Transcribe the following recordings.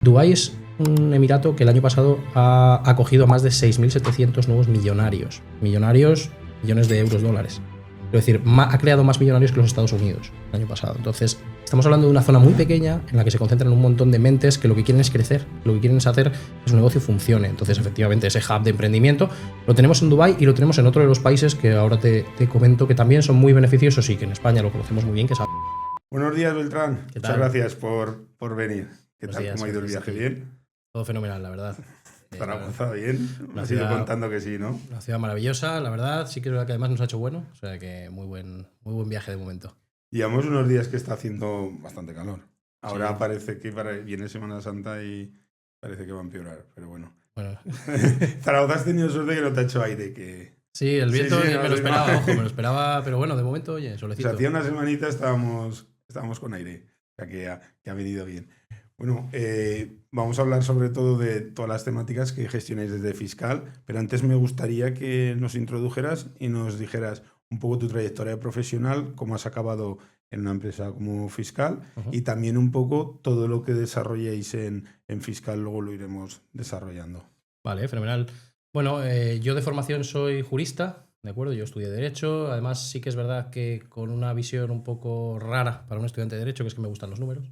Dubái es un emirato que el año pasado ha acogido a más de 6.700 nuevos millonarios. Millonarios, millones de euros, dólares. Es decir, ha creado más millonarios que los Estados Unidos el año pasado. Entonces, estamos hablando de una zona muy pequeña en la que se concentran un montón de mentes que lo que quieren es crecer, lo que quieren es hacer que su negocio funcione. Entonces, efectivamente, ese hub de emprendimiento lo tenemos en Dubái y lo tenemos en otro de los países que ahora te comento que también son muy beneficiosos y que en España lo conocemos muy bien, que es... Buenos días, Beltrán. Muchas gracias por venir. ¿Qué tal? Días, ¿Cómo ha ido el viaje? ¿Bien? Todo fenomenal, la verdad. Zaragoza, bien. Me has ido contando que sí, ¿no? Una ciudad maravillosa, la verdad. Sí que es verdad que además nos ha hecho bueno. O sea que muy buen viaje de momento. Llevamos unos días que está haciendo bastante calor. Ahora sí. Parece que viene Semana Santa y parece que va a empeorar, pero bueno. Zaragoza has tenido suerte que no te ha hecho aire, que... Sí, el viento me lo esperaba, ojo, me lo esperaba, pero bueno, de momento, oye, solecito. O sea, hacía una semanita estábamos con aire, o sea que ha venido bien. Bueno, vamos a hablar sobre todo de todas las temáticas que gestionáis desde Fiscal, pero antes me gustaría que nos introdujeras y nos dijeras un poco tu trayectoria profesional, cómo has acabado en una empresa como Fiscal y también un poco todo lo que desarrolléis en Fiscal, luego lo iremos desarrollando. Vale, fenomenal. Bueno, yo de formación soy jurista, ¿de acuerdo? Yo estudié Derecho, además sí que es verdad que con una visión un poco rara para un estudiante de Derecho, que es que me gustan los números.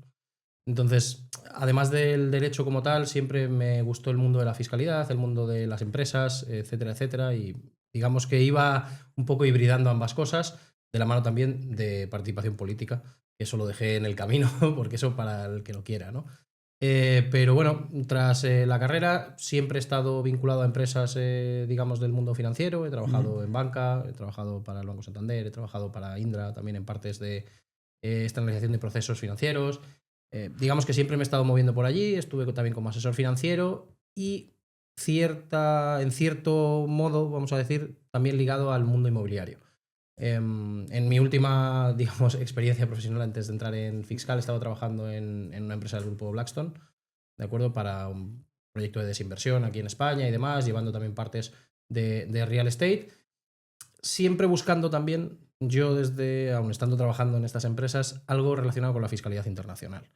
Entonces, además del derecho como tal, siempre me gustó el mundo de la fiscalidad, el mundo de las empresas, etcétera, etcétera, y digamos que iba un poco hibridando ambas cosas, de la mano también de participación política, que eso lo dejé en el camino, porque eso para el que lo quiera, ¿no? Pero bueno, tras la carrera siempre he estado vinculado a empresas, digamos, del mundo financiero. He trabajado en banca, he trabajado para el Banco Santander, he trabajado para Indra también en partes de externalización de procesos financieros. Digamos que siempre me he estado moviendo por allí, estuve también como asesor financiero y en cierto modo, vamos a decir, también ligado al mundo inmobiliario. En mi última, digamos, experiencia profesional antes de entrar en Fiscal, he estado trabajando en una empresa del grupo Blackstone, ¿de acuerdo? Para un proyecto de desinversión aquí en España y demás, llevando también partes de real estate. Siempre buscando también, yo aún estando trabajando en estas empresas, algo relacionado con la fiscalidad internacional.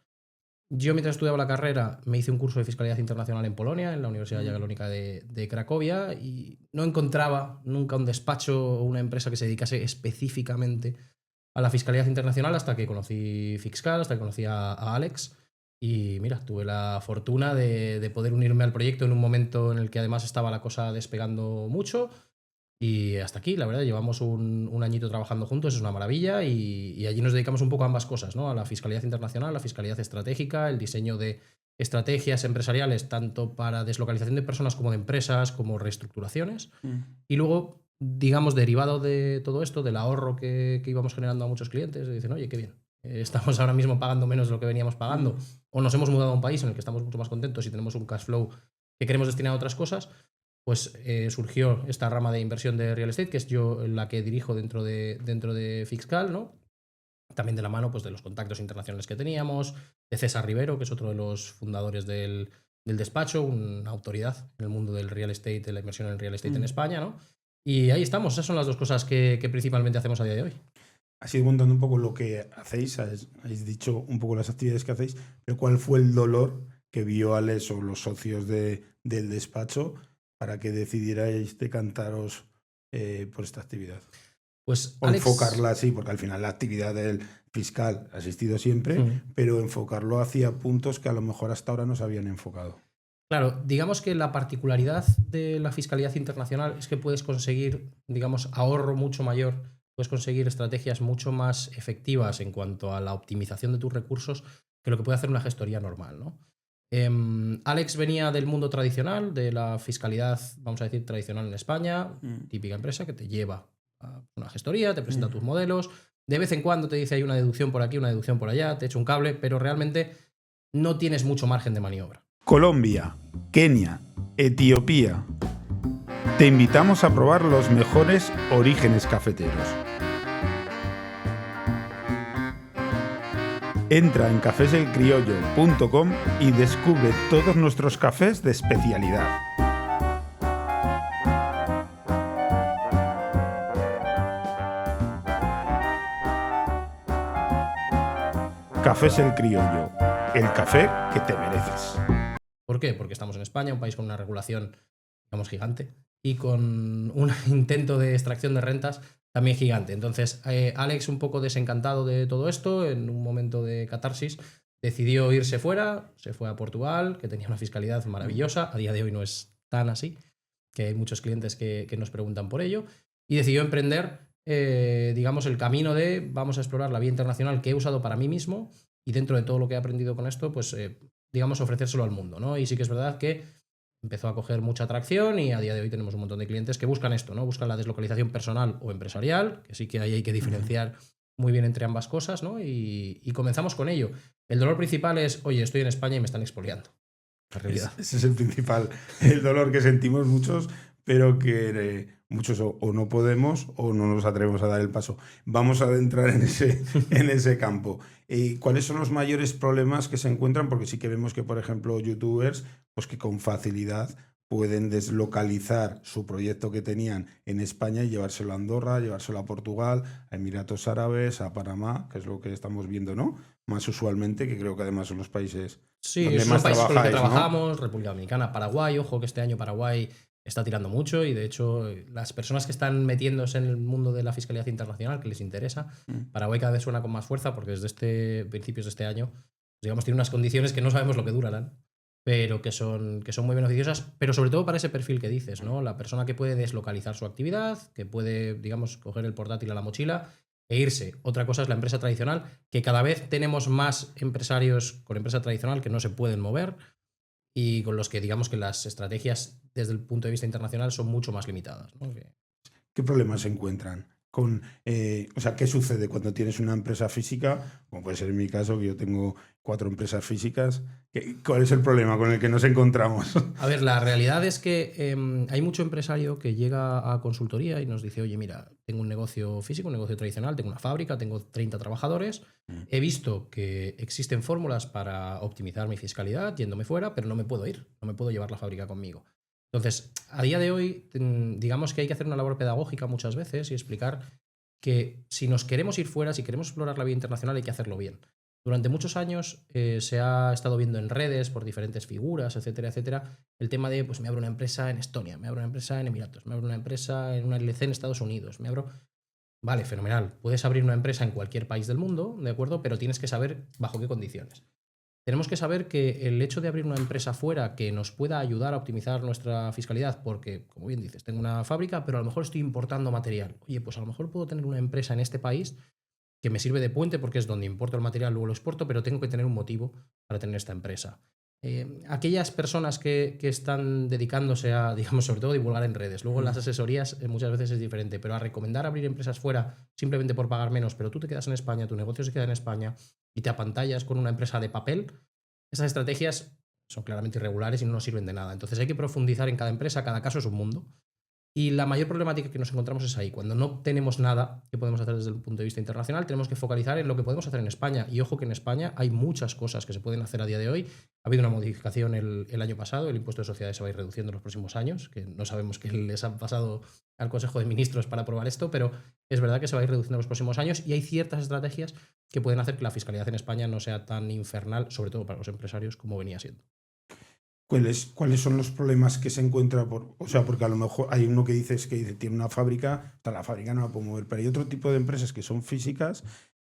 Yo mientras estudiaba la carrera me hice un curso de fiscalidad internacional en Polonia, en la Universidad Jagiellónica de Cracovia, y no encontraba nunca un despacho o una empresa que se dedicase específicamente a la fiscalidad internacional hasta que conocí Fiscal, hasta que conocí a Alex. Y mira, tuve la fortuna de poder unirme al proyecto en un momento en el que además estaba la cosa despegando mucho. Y hasta aquí, la verdad, llevamos un añito trabajando juntos, es una maravilla y allí nos dedicamos un poco a ambas cosas, ¿no? A la fiscalidad internacional, la fiscalidad estratégica, el diseño de estrategias empresariales, tanto para deslocalización de personas como de empresas, como reestructuraciones. Y luego, digamos, derivado de todo esto, del ahorro que íbamos generando a muchos clientes, dicen, oye, qué bien, estamos ahora mismo pagando menos de lo que veníamos pagando, o nos hemos mudado a un país en el que estamos mucho más contentos y tenemos un cash flow que queremos destinar a otras cosas. Pues surgió esta rama de inversión de real estate, que es yo la que dirijo dentro de Fiscal, ¿no? También de la mano pues, de los contactos internacionales que teníamos, de César Rivero, que es otro de los fundadores del despacho, una autoridad en el mundo del real estate, de la inversión en real estate en España, ¿no? Y ahí estamos, esas son las dos cosas que principalmente hacemos a día de hoy. Has ido contando un poco lo que hacéis, habéis dicho un poco las actividades que hacéis, pero ¿cuál fue el dolor que vio Alex o los socios del despacho para que decidierais decantaros por esta actividad? Pues o Alex, enfocarla así, porque al final la actividad del Fiscal ha existido siempre, pero enfocarlo hacia puntos que a lo mejor hasta ahora no se habían enfocado. Claro, digamos que la particularidad de la fiscalidad internacional es que puedes conseguir, digamos, ahorro mucho mayor, puedes conseguir estrategias mucho más efectivas en cuanto a la optimización de tus recursos que lo que puede hacer una gestoría normal, ¿no? Alex venía del mundo tradicional, de la fiscalidad, vamos a decir, tradicional en España, típica empresa que te lleva a una gestoría, te presenta tus modelos, de vez en cuando te dice hay una deducción por aquí, una deducción por allá, te echa un cable, pero realmente no tienes mucho margen de maniobra. Colombia, Kenia, Etiopía. Te invitamos a probar los mejores orígenes cafeteros. Entra en cafeselcriollo.com y descubre todos nuestros cafés de especialidad. Cafés El Criollo, el café que te mereces. ¿Por qué? Porque estamos en España, un país con una regulación, digamos, gigante y con un intento de extracción de rentas también gigante. Entonces, Alex, un poco desencantado de todo esto, en un momento de catarsis, decidió irse fuera, se fue a Portugal, que tenía una fiscalidad maravillosa, a día de hoy no es tan así, que hay muchos clientes que nos preguntan por ello, y decidió emprender, digamos, el camino de vamos a explorar la vía internacional que he usado para mí mismo y dentro de todo lo que he aprendido con esto, pues, digamos, ofrecérselo al mundo, ¿no? Y sí que es verdad que empezó a coger mucha atracción y a día de hoy tenemos un montón de clientes que buscan esto, ¿no? Buscan la deslocalización personal o empresarial, que sí que ahí hay que diferenciar muy bien entre ambas cosas, ¿no? Y comenzamos con ello. El dolor principal es, oye, estoy en España y me están expoliando. La realidad. Ese es el principal, el dolor que sentimos muchos, pero que muchos o no podemos o no nos atrevemos a dar el paso. Vamos a adentrar en ese campo. ¿Cuáles son los mayores problemas que se encuentran? Porque sí que vemos que, por ejemplo, youtubers, pues que con facilidad pueden deslocalizar su proyecto que tenían en España y llevárselo a Andorra, llevárselo a Portugal, a Emiratos Árabes, a Panamá, que es lo que estamos viendo, ¿no? Más usualmente, que creo que además son los países Sí, donde esos más son países con los que trabajáis, ¿no? trabajamos, República Dominicana, Paraguay, ojo que este año Paraguay está tirando mucho y de hecho las personas que están metiéndose en el mundo de la fiscalidad internacional, que les interesa, Paraguay cada vez suena con más fuerza porque desde principios de este año, digamos, tiene unas condiciones que no sabemos lo que durarán, pero que son muy beneficiosas, pero sobre todo para ese perfil que dices, ¿no? La persona que puede deslocalizar su actividad, que puede, digamos, coger el portátil a la mochila e irse. Otra cosa es la empresa tradicional, que cada vez tenemos más empresarios con empresa tradicional que no se pueden mover y con los que digamos que las estrategias desde el punto de vista internacional son mucho más limitadas, ¿no? ¿Qué problemas se encuentran? O sea, ¿qué sucede cuando tienes una empresa física? Como puede ser en mi caso, que yo tengo 4 empresas físicas. ¿Cuál es el problema con el que nos encontramos? A ver, la realidad es que hay mucho empresario que llega a consultoría y nos dice, oye, mira, tengo un negocio físico, un negocio tradicional, tengo una fábrica, tengo 30 trabajadores, he visto que existen fórmulas para optimizar mi fiscalidad yéndome fuera, pero no me puedo ir, no me puedo llevar la fábrica conmigo. Entonces, a día de hoy, digamos que hay que hacer una labor pedagógica muchas veces y explicar que si nos queremos ir fuera, si queremos explorar la vía internacional, hay que hacerlo bien. Durante muchos años se ha estado viendo en redes por diferentes figuras, etcétera, etcétera, el tema de, pues me abro una empresa en Estonia, me abro una empresa en Emiratos, me abro una empresa en una LLC en Estados Unidos, me abro... Vale, fenomenal. Puedes abrir una empresa en cualquier país del mundo, ¿de acuerdo? Pero tienes que saber bajo qué condiciones. Tenemos que saber que el hecho de abrir una empresa fuera que nos pueda ayudar a optimizar nuestra fiscalidad, porque, como bien dices, tengo una fábrica, pero a lo mejor estoy importando material. Oye, pues a lo mejor puedo tener una empresa en este país que me sirve de puente porque es donde importo el material, luego lo exporto, pero tengo que tener un motivo para tener esta empresa. Aquellas personas que están dedicándose a, digamos, sobre todo divulgar en redes, luego en las asesorías muchas veces es diferente, pero a recomendar abrir empresas fuera simplemente por pagar menos, pero tú te quedas en España, tu negocio se queda en España y te apantallas con una empresa de papel, esas estrategias son claramente irregulares y no nos sirven de nada. Entonces hay que profundizar en cada empresa, cada caso es un mundo. Y la mayor problemática que nos encontramos es ahí. Cuando no tenemos nada que podemos hacer desde el punto de vista internacional, tenemos que focalizar en lo que podemos hacer en España. Y ojo que en España hay muchas cosas que se pueden hacer a día de hoy. Ha habido una modificación el año pasado, el impuesto de sociedades se va a ir reduciendo en los próximos años, que no sabemos qué les ha pasado al Consejo de Ministros para aprobar esto, pero es verdad que se va a ir reduciendo en los próximos años y hay ciertas estrategias que pueden hacer que la fiscalidad en España no sea tan infernal, sobre todo para los empresarios, como venía siendo. ¿Cuáles son los problemas que se encuentra o sea, porque a lo mejor hay uno que dice tiene una fábrica, la fábrica no la puede mover, pero hay otro tipo de empresas que son físicas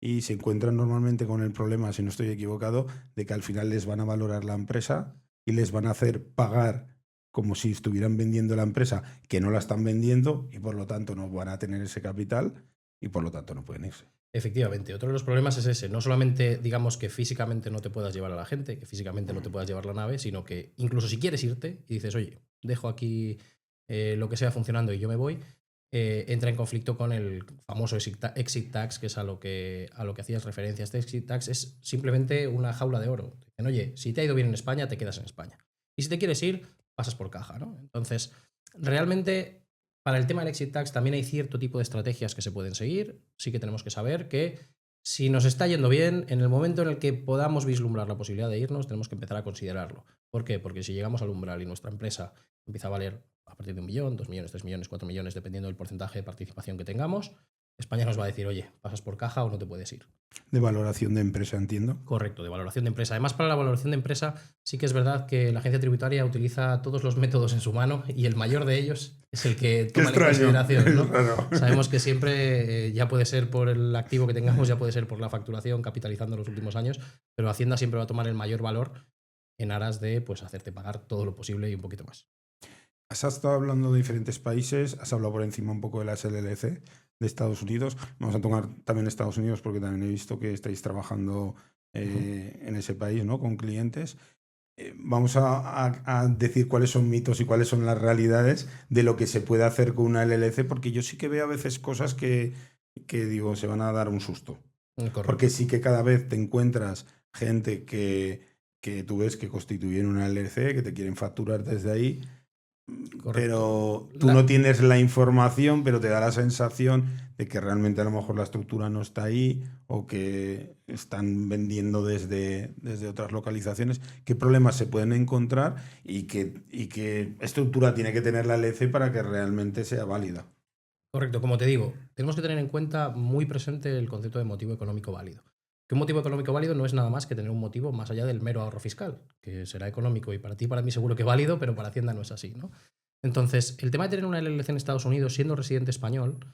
y se encuentran normalmente con el problema, si no estoy equivocado, de que al final les van a valorar la empresa y les van a hacer pagar como si estuvieran vendiendo la empresa, que no la están vendiendo y por lo tanto no van a tener ese capital y por lo tanto no pueden irse. Efectivamente, otro de los problemas es ese, no solamente digamos que físicamente no te puedas llevar a la gente, que físicamente no te puedas llevar la nave, sino que incluso si quieres irte y dices, oye, dejo aquí lo que sea funcionando y yo me voy, entra en conflicto con el famoso exit tax, que es a lo que hacías referencia. Este exit tax es simplemente una jaula de oro. Dicen, oye, si te ha ido bien en España, te quedas en España. Y si te quieres ir, pasas por caja, ¿no? Entonces, realmente para el tema del exit tax también hay cierto tipo de estrategias que se pueden seguir. Sí que tenemos que saber que si nos está yendo bien, en el momento en el que podamos vislumbrar la posibilidad de irnos, tenemos que empezar a considerarlo. ¿Por qué? Porque si llegamos al umbral y nuestra empresa empieza a valer a partir de 1 millón, 2 millones, 3 millones, 4 millones, dependiendo del porcentaje de participación que tengamos, España nos va a decir, oye, pasas por caja o no te puedes ir. De valoración de empresa, entiendo. Correcto, de valoración de empresa. Además, para la valoración de empresa sí que es verdad que la agencia tributaria utiliza todos los métodos en su mano y el mayor de ellos es el que toma en consideración, ¿no? Sabemos que siempre ya puede ser por el activo que tengamos, ya puede ser por la facturación capitalizando los últimos años, pero Hacienda siempre va a tomar el mayor valor en aras de pues, hacerte pagar todo lo posible y un poquito más. Has estado hablando de diferentes países, has hablado por encima un poco de las LLC de Estados Unidos. Vamos a tomar también Estados Unidos porque también he visto que estáis trabajando en ese país, ¿no? Con clientes. Vamos a decir cuáles son mitos y cuáles son las realidades de lo que se puede hacer con una LLC, porque yo sí que veo a veces cosas que digo, se van a dar un susto. Correcto. Porque sí que cada vez te encuentras gente que tú ves que constituyen una LLC, que te quieren facturar desde ahí. Correcto. Pero tú no tienes la información, pero te da la sensación de que realmente a lo mejor la estructura no está ahí o que están vendiendo desde otras localizaciones. ¿Qué problemas se pueden encontrar y qué estructura tiene que tener la LLC para que realmente sea válida? Correcto, como te digo, tenemos que tener en cuenta muy presente el concepto de motivo económico válido. Que un motivo económico válido no es nada más que tener un motivo más allá del mero ahorro fiscal, que será económico y para ti y para mí seguro que válido, pero para Hacienda no es así, ¿no? Entonces, el tema de tener una LLC en Estados Unidos siendo residente español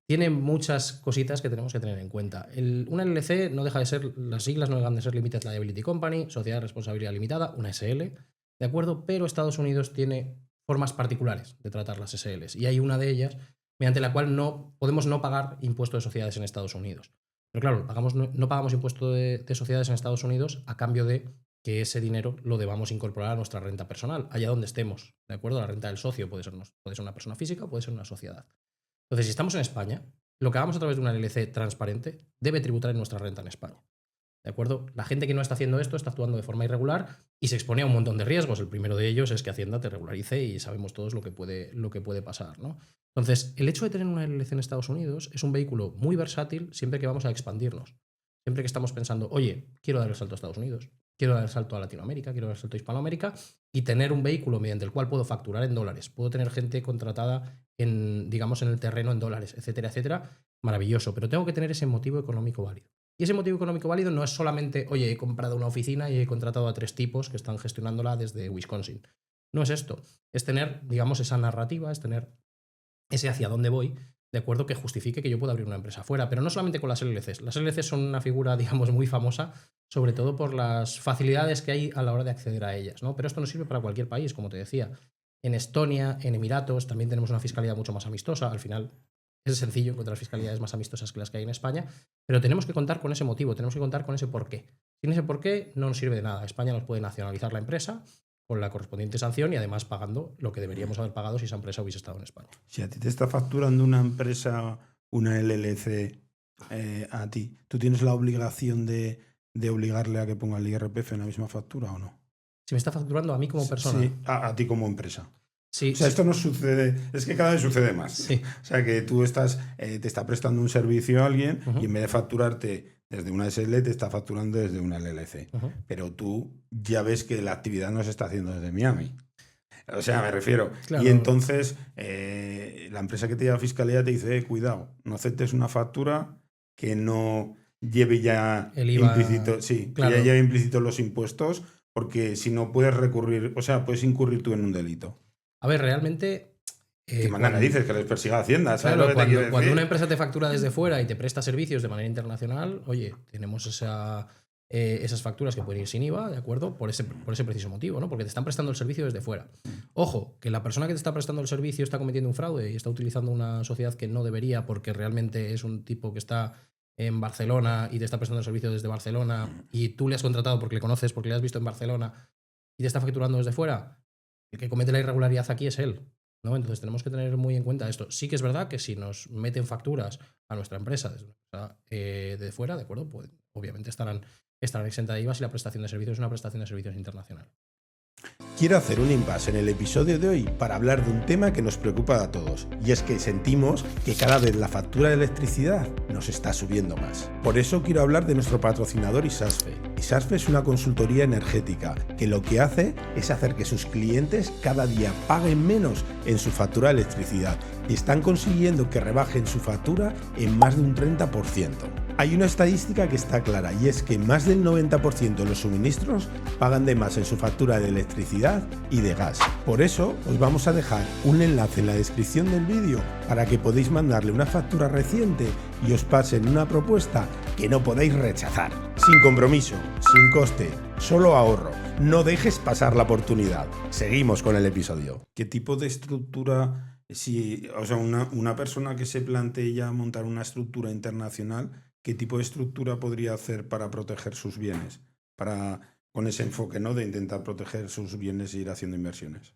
tiene muchas cositas que tenemos que tener en cuenta. Una LLC no deja de ser, las siglas no dejan de ser Limited Liability Company, Sociedad de Responsabilidad Limitada, una SL, ¿de acuerdo? Pero Estados Unidos tiene formas particulares de tratar las SLs y hay una de ellas mediante la cual no podemos no pagar impuesto de sociedades en Estados Unidos. Pero claro, no pagamos impuesto de sociedades en Estados Unidos a cambio de que ese dinero lo debamos incorporar a nuestra renta personal, allá donde estemos, ¿de acuerdo? La renta del socio puede ser una persona física o puede ser una sociedad. Entonces, si estamos en España, lo que hagamos a través de una LLC transparente debe tributar en nuestra renta en España. ¿De acuerdo? La gente que no está haciendo esto está actuando de forma irregular y se expone a un montón de riesgos. El primero de ellos es que Hacienda te regularice y sabemos todos lo que puede pasar, ¿no? Entonces, el hecho de tener una LLC en Estados Unidos es un vehículo muy versátil siempre que vamos a expandirnos. Siempre que estamos pensando, oye, quiero dar el salto a Estados Unidos, quiero dar el salto a Latinoamérica, quiero dar el salto a Hispanoamérica y tener un vehículo mediante el cual puedo facturar en dólares, puedo tener gente contratada en el terreno en dólares, etcétera, etcétera, maravilloso, pero tengo que tener ese motivo económico válido. Y ese motivo económico válido no es solamente, oye, he comprado una oficina y he contratado a 3 tipos que están gestionándola desde Wisconsin. No es esto. Es tener, digamos, esa narrativa, es tener ese hacia dónde voy, de acuerdo, que justifique que yo pueda abrir una empresa fuera. Pero no solamente con las LLCs. Las LLCs son una figura, digamos, muy famosa, sobre todo por las facilidades que hay a la hora de acceder a ellas, ¿no? Pero esto nos sirve para cualquier país, como te decía. En Estonia, en Emiratos, también tenemos una fiscalidad mucho más amistosa. Al final, es sencillo encontrar fiscalidades más amistosas que las que hay en España, pero tenemos que contar con ese motivo, tenemos que contar con ese porqué. Sin ese porqué no nos sirve de nada. España nos puede nacionalizar la empresa con la correspondiente sanción y además pagando lo que deberíamos haber pagado si esa empresa hubiese estado en España. Si a ti te está facturando una empresa, una LLC, a ti, ¿tú tienes la obligación de obligarle a que ponga el IRPF en la misma factura o no? Si me está facturando a mí como persona. Sí, a ti como empresa. Sí, o sea, esto no sucede, es que cada vez sucede más. Sí. O sea, que tú te está prestando un servicio a alguien y en vez de facturarte desde una SL, te está facturando desde una LLC. Pero tú ya ves que la actividad no se está haciendo desde Miami. O sea, me refiero. Claro. Y entonces la empresa que te lleva a fiscalía te dice, cuidado, no aceptes una factura que no lleve ya el IVA, implícito, sí, claro, que ya lleve implícitos los impuestos, porque si no puedes recurrir, o sea, puedes incurrir tú en un delito. A ver, realmente... que mandan narices, que les persiga Hacienda. ¿Sabes claro, lo que te quiero decir? Cuando una empresa te factura desde fuera y te presta servicios de manera internacional, oye, tenemos esas facturas que pueden ir sin IVA, ¿de acuerdo? Por ese preciso motivo, ¿no? Porque te están prestando el servicio desde fuera. Ojo, que la persona que te está prestando el servicio está cometiendo un fraude y está utilizando una sociedad que no debería porque realmente es un tipo que está en Barcelona y te está prestando el servicio desde Barcelona y tú le has contratado porque le conoces, porque le has visto en Barcelona y te está facturando desde fuera. El que comete la irregularidad aquí es él, ¿no? Entonces tenemos que tener muy en cuenta esto. Sí que es verdad que si nos meten facturas a nuestra empresa de fuera, ¿de acuerdo? Pues obviamente estarán exentas de IVA si la prestación de servicios es una prestación de servicios internacional. Quiero hacer un impasse en el episodio de hoy para hablar de un tema que nos preocupa a todos, y es que sentimos que cada vez la factura de electricidad nos está subiendo más. Por eso quiero hablar de nuestro patrocinador Isasfe. Isasfe es una consultoría energética que lo que hace es hacer que sus clientes cada día paguen menos en su factura de electricidad y están consiguiendo que rebajen su factura en más de un 30%. Hay una estadística que está clara y es que más del 90% de los suministros pagan de más en su factura de electricidad y de gas. Por eso os vamos a dejar un enlace en la descripción del vídeo para que podáis mandarle una factura reciente y os pasen una propuesta que no podéis rechazar. Sin compromiso, sin coste, solo ahorro. No dejes pasar la oportunidad. Seguimos con el episodio. ¿Qué tipo de estructura, una persona que se plantee ya montar una estructura internacional, qué tipo de estructura podría hacer para proteger sus bienes? Con ese enfoque, ¿no?, de intentar proteger sus bienes e ir haciendo inversiones.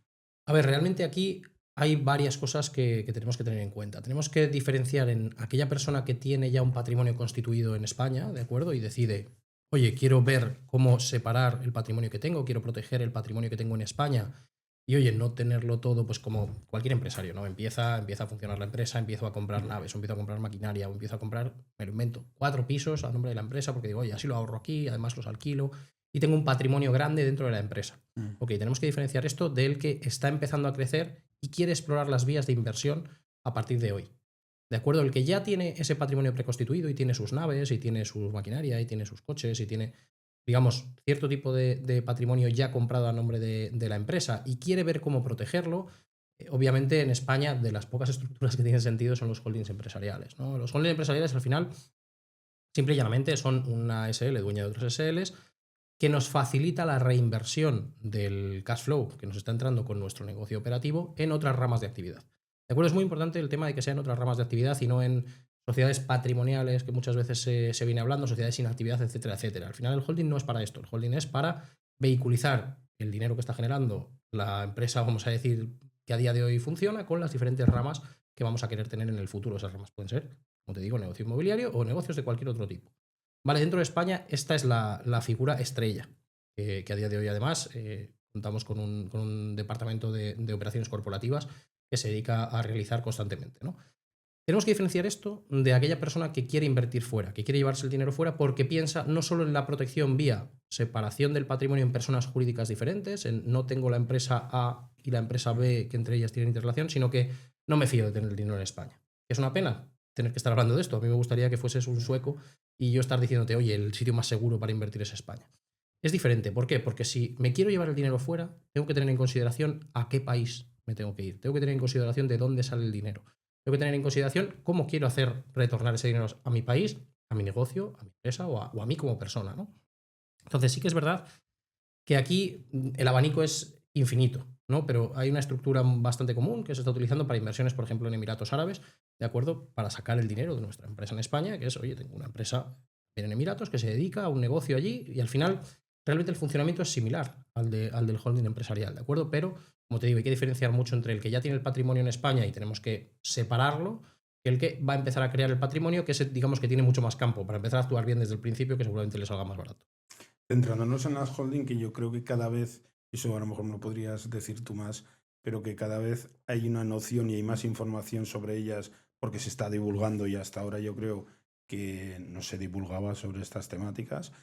A ver, realmente aquí hay varias cosas que tenemos que tener en cuenta. Tenemos que diferenciar en aquella persona que tiene ya un patrimonio constituido en España, ¿de acuerdo? Y decide, oye, quiero ver cómo separar el patrimonio que tengo, quiero proteger el patrimonio que tengo en España y, oye, no tenerlo todo, pues como cualquier empresario, ¿no? Empieza a funcionar la empresa, empiezo a comprar naves, o empiezo a comprar maquinaria, o empiezo a comprar, me lo invento, 4 pisos a nombre de la empresa porque digo, oye, así lo ahorro aquí, además los alquilo y tengo un patrimonio grande dentro de la empresa. Ok, tenemos que diferenciar esto del que está empezando a crecer y quiere explorar las vías de inversión a partir de hoy. ¿De acuerdo? El que ya tiene ese patrimonio preconstituido y tiene sus naves, y tiene su maquinaria, y tiene sus coches, y tiene, digamos, cierto tipo de patrimonio ya comprado a nombre de la empresa y quiere ver cómo protegerlo, obviamente en España de las pocas estructuras que tienen sentido son los holdings empresariales, ¿no? Los holdings empresariales al final, simple y llanamente, son una SL dueña de otras SLs que nos facilita la reinversión del cash flow que nos está entrando con nuestro negocio operativo en otras ramas de actividad. ¿De acuerdo? Es muy importante el tema de que sean otras ramas de actividad y no en sociedades patrimoniales que muchas veces se viene hablando, sociedades sin actividad, etcétera, etcétera. Al final el holding no es para esto, el holding es para vehiculizar el dinero que está generando la empresa, vamos a decir, que a día de hoy funciona, con las diferentes ramas que vamos a querer tener en el futuro. Esas ramas pueden ser, como te digo, negocio inmobiliario o negocios de cualquier otro tipo. Vale, dentro de España esta es la figura estrella, que a día de hoy además contamos con un departamento de operaciones corporativas que se dedica a realizar constantemente, ¿no? Tenemos que diferenciar esto de aquella persona que quiere invertir fuera, que quiere llevarse el dinero fuera porque piensa no solo en la protección vía separación del patrimonio en personas jurídicas diferentes, en no tengo la empresa A y la empresa B que entre ellas tienen interrelación, sino que no me fío de tener el dinero en España. Es una pena tener que estar hablando de esto. A mí me gustaría que fueses un sueco y yo estar diciéndote, oye, el sitio más seguro para invertir es España. Es diferente. ¿Por qué? Porque si me quiero llevar el dinero fuera, tengo que tener en consideración a qué país me tengo que ir. Tengo que tener en consideración de dónde sale el dinero. Tengo que tener en consideración cómo quiero hacer retornar ese dinero a mi país, a mi negocio, a mi empresa o a mí como persona, ¿no? Entonces sí que es verdad que aquí el abanico es infinito, ¿no? Pero hay una estructura bastante común que se está utilizando para inversiones, por ejemplo, en Emiratos Árabes, ¿de acuerdo? Para sacar el dinero de nuestra empresa en España, que es, oye, tengo una empresa en Emiratos que se dedica a un negocio allí y al final realmente el funcionamiento es similar al del holding empresarial, ¿de acuerdo? Pero, como te digo, hay que diferenciar mucho entre el que ya tiene el patrimonio en España y tenemos que separarlo, que el que va a empezar a crear el patrimonio, que es, digamos, que tiene mucho más campo para empezar a actuar bien desde el principio, que seguramente le salga más barato. Centrándonos en las holding, que yo creo que cada vez, eso a lo mejor me lo podrías decir tú más, pero que cada vez hay una noción y hay más información sobre ellas porque se está divulgando y hasta ahora yo creo que no se divulgaba sobre estas temáticas.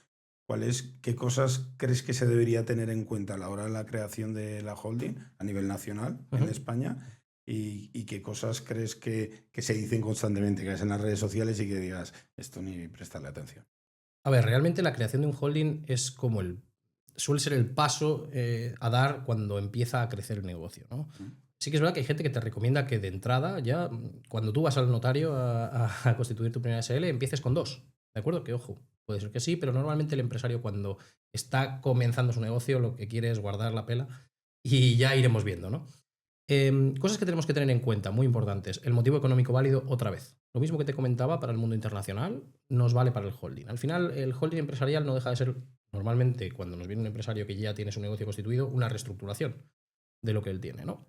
¿Qué cosas crees que se debería tener en cuenta a la hora de la creación de la holding a nivel nacional en España? ¿Y qué cosas crees que se dicen constantemente, que ves en las redes sociales y que digas, esto ni prestarle atención? A ver, realmente la creación de un holding es como suele ser el paso a dar cuando empieza a crecer el negocio, ¿no? Sí que es verdad que hay gente que te recomienda que de entrada, ya cuando tú vas al notario a constituir tu primera SL, empieces con 2, ¿de acuerdo? Que ojo, puede ser que sí, pero normalmente el empresario cuando está comenzando su negocio lo que quiere es guardar la pela y ya iremos viendo, ¿no? Cosas que tenemos que tener en cuenta, muy importantes. El motivo económico válido, otra vez. Lo mismo que te comentaba para el mundo internacional, nos vale para el holding. Al final, el holding empresarial no deja de ser, normalmente, cuando nos viene un empresario que ya tiene su negocio constituido, una reestructuración de lo que él tiene, ¿no?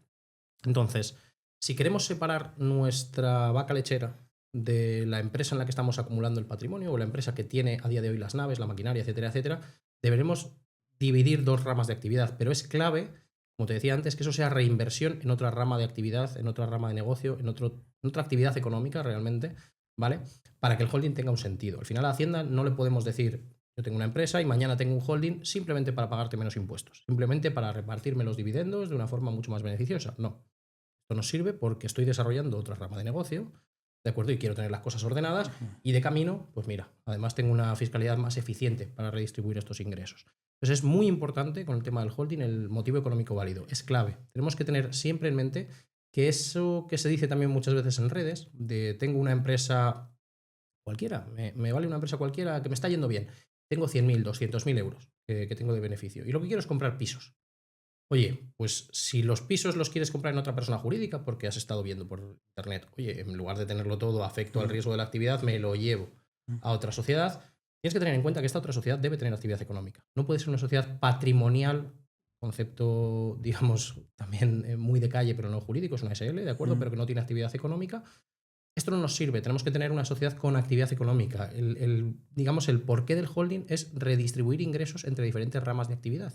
Entonces, si queremos separar nuestra vaca lechera de la empresa en la que estamos acumulando el patrimonio o la empresa que tiene a día de hoy las naves, la maquinaria, etcétera, etcétera, deberemos dividir 2 ramas de actividad, pero es clave como te decía antes, que eso sea reinversión en otra rama de actividad, en otra rama de negocio, en otra actividad económica realmente, ¿vale? Para que el holding tenga un sentido. Al final a Hacienda no le podemos decir, yo tengo una empresa y mañana tengo un holding simplemente para pagarte menos impuestos, simplemente para repartirme los dividendos de una forma mucho más beneficiosa. No. Esto nos sirve porque estoy desarrollando otra rama de negocio, ¿de acuerdo? Y quiero tener las cosas ordenadas y de camino, pues mira, además tengo una fiscalidad más eficiente para redistribuir estos ingresos. Entonces es muy importante con el tema del holding el motivo económico válido. Es clave. Tenemos que tener siempre en mente que eso que se dice también muchas veces en redes, de tengo una empresa cualquiera, me vale una empresa cualquiera que me está yendo bien. Tengo 100.000, 200.000 euros que tengo de beneficio y lo que quiero es comprar pisos. Oye, pues si los pisos los quieres comprar en otra persona jurídica porque has estado viendo por internet, oye, en lugar de tenerlo todo afecto al riesgo de la actividad, me lo llevo a otra sociedad, tienes que tener en cuenta que esta otra sociedad debe tener actividad económica. No puede ser una sociedad patrimonial, concepto, digamos, también muy de calle, pero no jurídico, es una SL, ¿de acuerdo? Pero que no tiene actividad económica. Esto no nos sirve, tenemos que tener una sociedad con actividad económica. Digamos, el porqué del holding es redistribuir ingresos entre diferentes ramas de actividad.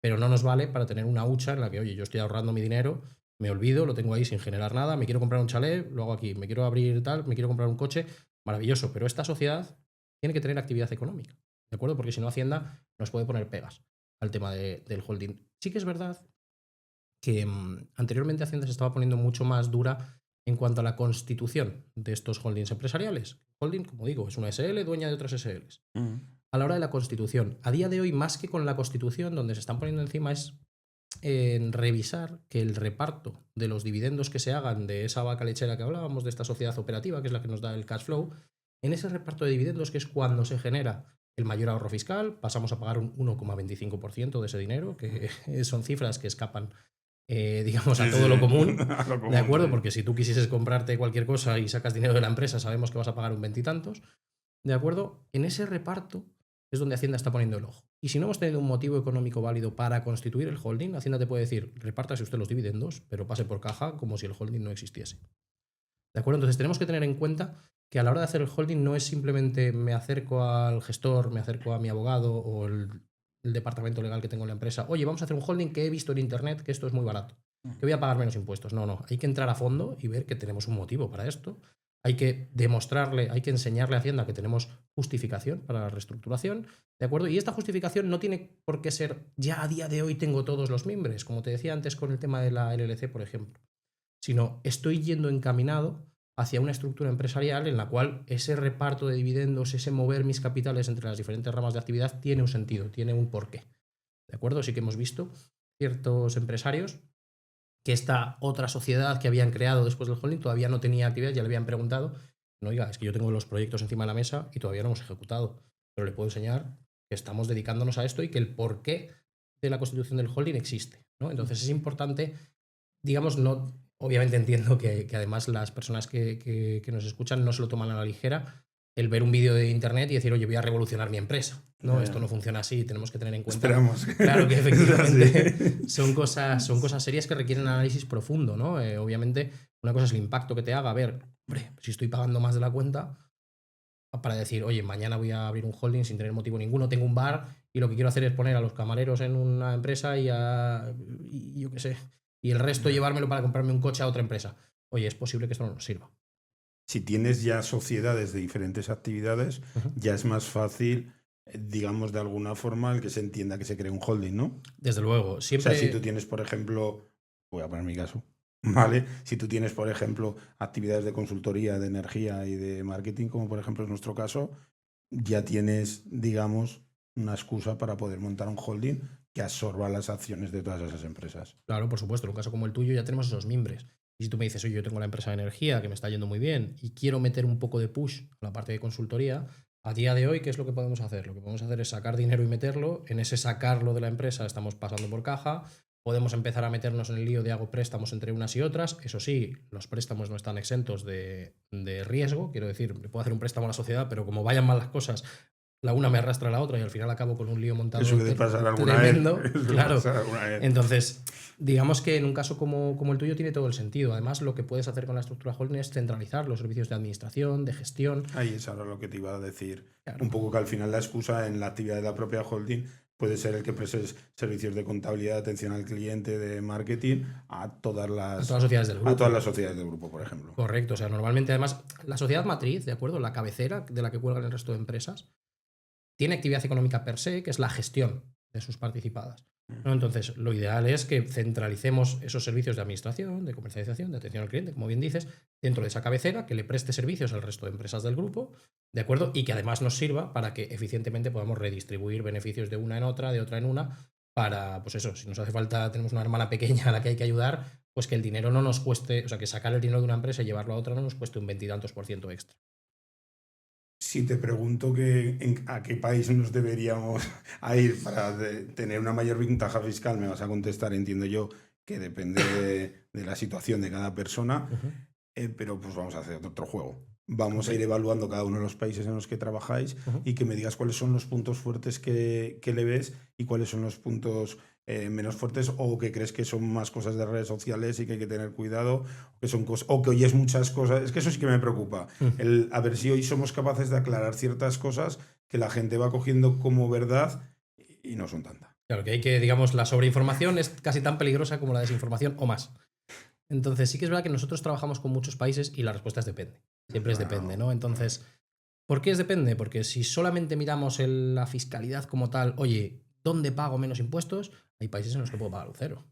Pero no nos vale para tener una hucha en la que, oye, yo estoy ahorrando mi dinero, me olvido, lo tengo ahí sin generar nada, me quiero comprar un chalet, lo hago aquí, me quiero abrir tal, me quiero comprar un coche, maravilloso, pero esta sociedad tiene que tener actividad económica, ¿de acuerdo? Porque si no, Hacienda nos puede poner pegas al tema del holding. Sí que es verdad que anteriormente Hacienda se estaba poniendo mucho más dura en cuanto a la constitución de estos holdings empresariales. Holding, como digo, es una SL dueña de otras SLs. A la hora de la constitución, a día de hoy, más que con la constitución, donde se están poniendo encima es en revisar que el reparto de los dividendos que se hagan de esa vaca lechera que hablábamos, de esta sociedad operativa, que es la que nos da el cash flow, en ese reparto de dividendos, que es cuando se genera el mayor ahorro fiscal, pasamos a pagar un 1,25% de ese dinero, que son cifras que escapan digamos, a todo lo común, ¿de acuerdo? Porque si tú quisieses comprarte cualquier cosa y sacas dinero de la empresa, sabemos que vas a pagar un veintitantos, ¿de acuerdo? En ese reparto es donde Hacienda está poniendo el ojo. Y si no hemos tenido un motivo económico válido para constituir el holding, Hacienda te puede decir, repártase usted los dividendos, pero pase por caja como si el holding no existiese. ¿De acuerdo? Entonces tenemos que tener en cuenta que a la hora de hacer el holding no es simplemente me acerco al gestor, me acerco a mi abogado o el departamento legal que tengo en la empresa, oye, vamos a hacer un holding que he visto en internet que esto es muy barato, que voy a pagar menos impuestos. No, no, hay que entrar a fondo y ver que tenemos un motivo para esto. Hay que demostrarle, hay que enseñarle a Hacienda que tenemos justificación para la reestructuración, ¿de acuerdo? Y esta justificación no tiene por qué ser ya a día de hoy tengo todos los mimbres, como te decía antes con el tema de la LLC, por ejemplo, sino estoy yendo encaminado hacia una estructura empresarial en la cual ese reparto de dividendos, ese mover mis capitales entre las diferentes ramas de actividad tiene un sentido, tiene un porqué. ¿De acuerdo? Sí que hemos visto ciertos empresarios que esta otra sociedad que habían creado después del holding todavía no tenía actividad, ya le habían preguntado, no, oiga, es que yo tengo los proyectos encima de la mesa y todavía no hemos ejecutado, pero le puedo enseñar que estamos dedicándonos a esto y que el porqué de la constitución del holding existe, ¿no? Entonces es importante, digamos, no, obviamente entiendo que además las personas que nos escuchan no se lo toman a la ligera el ver un vídeo de internet y decir, oye, voy a revolucionar mi empresa. No, esto no funciona así, tenemos que tener en cuenta. Esperamos. Claro que efectivamente son cosas serias que requieren análisis profundo, ¿no? Obviamente, una cosa es el impacto que te haga, a ver, hombre, si estoy pagando más de la cuenta, para decir, oye, mañana voy a abrir un holding sin tener motivo ninguno, tengo un bar y lo que quiero hacer es poner a los camareros en una empresa y yo qué sé, y el resto llevármelo para comprarme un coche a otra empresa. Oye, es posible que esto no nos sirva. Si tienes ya sociedades de diferentes actividades, ya es más fácil, digamos, de alguna forma, el que se entienda que se cree un holding, ¿no? Desde luego. Siempre... O sea, si tú tienes, por ejemplo, voy a poner mi caso, ¿vale? Si tú tienes, por ejemplo, actividades de consultoría, de energía y de marketing, como por ejemplo es nuestro caso, ya tienes, digamos, una excusa para poder montar un holding que absorba las acciones de todas esas empresas. Claro, por supuesto. En un caso como el tuyo ya tenemos esos mimbres. Y si tú me dices, oye, yo tengo la empresa de energía que me está yendo muy bien y quiero meter un poco de push a la parte de consultoría, a día de hoy, ¿qué es lo que podemos hacer? Lo que podemos hacer es sacar dinero y meterlo. En ese sacarlo de la empresa estamos pasando por caja. Podemos empezar a meternos en el lío de hago préstamos entre unas y otras. Eso sí, los préstamos no están exentos de riesgo. Quiero decir, le puedo hacer un préstamo a la sociedad, pero como vayan mal las cosas, la una me arrastra a la otra y al final acabo con un lío montado. Eso puede pasar alguna tremendo. vez. Claro. Alguna vez. Entonces, digamos que en un caso como el tuyo tiene todo el sentido. Además, lo que puedes hacer con la estructura holding es centralizar los servicios de administración, de gestión. Ahí es ahora lo que te iba a decir. Claro. Un poco que al final la excusa en la actividad de la propia holding puede ser el que preste servicios de contabilidad, atención al cliente, de marketing, a todas las sociedades del grupo. A todas las sociedades del grupo, por ejemplo. Correcto, o sea, normalmente además la sociedad matriz, ¿de acuerdo? La cabecera de la que cuelgan el resto de empresas, tiene actividad económica per se, que es la gestión de sus participadas. ¿No? Entonces, lo ideal es que centralicemos esos servicios de administración, de comercialización, de atención al cliente, como bien dices, dentro de esa cabecera, que le preste servicios al resto de empresas del grupo, ¿de acuerdo? Y que además nos sirva para que eficientemente podamos redistribuir beneficios de una en otra, de otra en una, para, pues eso, si nos hace falta, tenemos una hermana pequeña a la que hay que ayudar, pues que el dinero no nos cueste, o sea, que sacar el dinero de una empresa y llevarlo a otra no nos cueste un 20 y tantos % extra. Si te pregunto a qué país nos deberíamos ir para tener una mayor ventaja fiscal, me vas a contestar, entiendo yo, que depende de la situación de cada persona, pero pues vamos a hacer otro juego. Vamos a ir evaluando cada uno de los países en los que trabajáis y que me digas cuáles son los puntos fuertes que le ves y cuáles son los puntos menos fuertes, o que crees que son más cosas de redes sociales y que hay que tener cuidado, o que oyes muchas cosas. Es que eso sí que me preocupa. A ver si hoy somos capaces de aclarar ciertas cosas que la gente va cogiendo como verdad y no son tantas. Claro, que hay que, digamos, la sobreinformación es casi tan peligrosa como la desinformación o más. Entonces, sí que es verdad que nosotros trabajamos con muchos países y la respuesta es depende. Siempre es depende, ¿no? Entonces, ¿por qué es depende? Porque si solamente miramos la fiscalidad como tal, oye, ¿dónde pago menos impuestos? Hay países en los que puedo pagar un cero.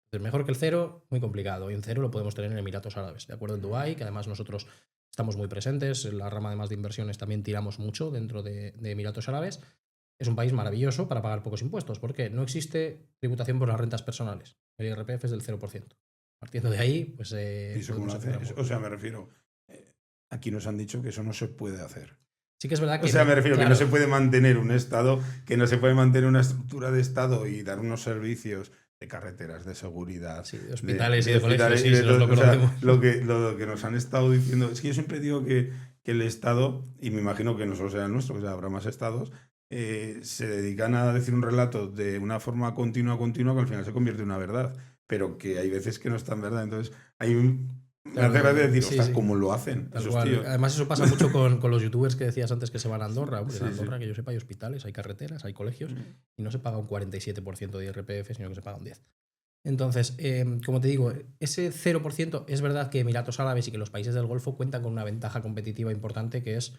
Entonces, mejor que el cero, muy complicado. Y un cero lo podemos tener en Emiratos Árabes, ¿de acuerdo? En Dubái, que además nosotros estamos muy presentes, en la rama además de inversiones también tiramos mucho dentro de Emiratos Árabes. Es un país maravilloso para pagar pocos impuestos. ¿Por qué? No existe tributación por las rentas personales. El IRPF es del 0%. Partiendo de ahí, pues... O sea, me refiero... Aquí nos han dicho que eso no se puede hacer. Sí que es verdad que... O sea, me refiero que no se puede mantener un Estado, que no se puede mantener una estructura de Estado y dar unos servicios de carreteras, de seguridad, sí, de hospitales y de colegios, sí, lo conocemos. Lo que nos han estado diciendo... Es que yo siempre digo que el Estado, y me imagino que no solo será el nuestro, que habrá más Estados, se dedican a decir un relato de una forma continua, que al final se convierte en una verdad, pero que hay veces que no es tan verdad. Entonces, me hace gracia decir, ostras, ¿cómo lo hacen esos tíos? Además, eso pasa mucho con los youtubers que decías antes que se van a Andorra. Hombre, en Andorra, que yo sepa, hay hospitales, hay carreteras, hay colegios, y no se paga un 47% de IRPF, sino que se paga un 10%. Entonces, como te digo, ese 0% es verdad que Emiratos Árabes y que los países del Golfo cuentan con una ventaja competitiva importante, que es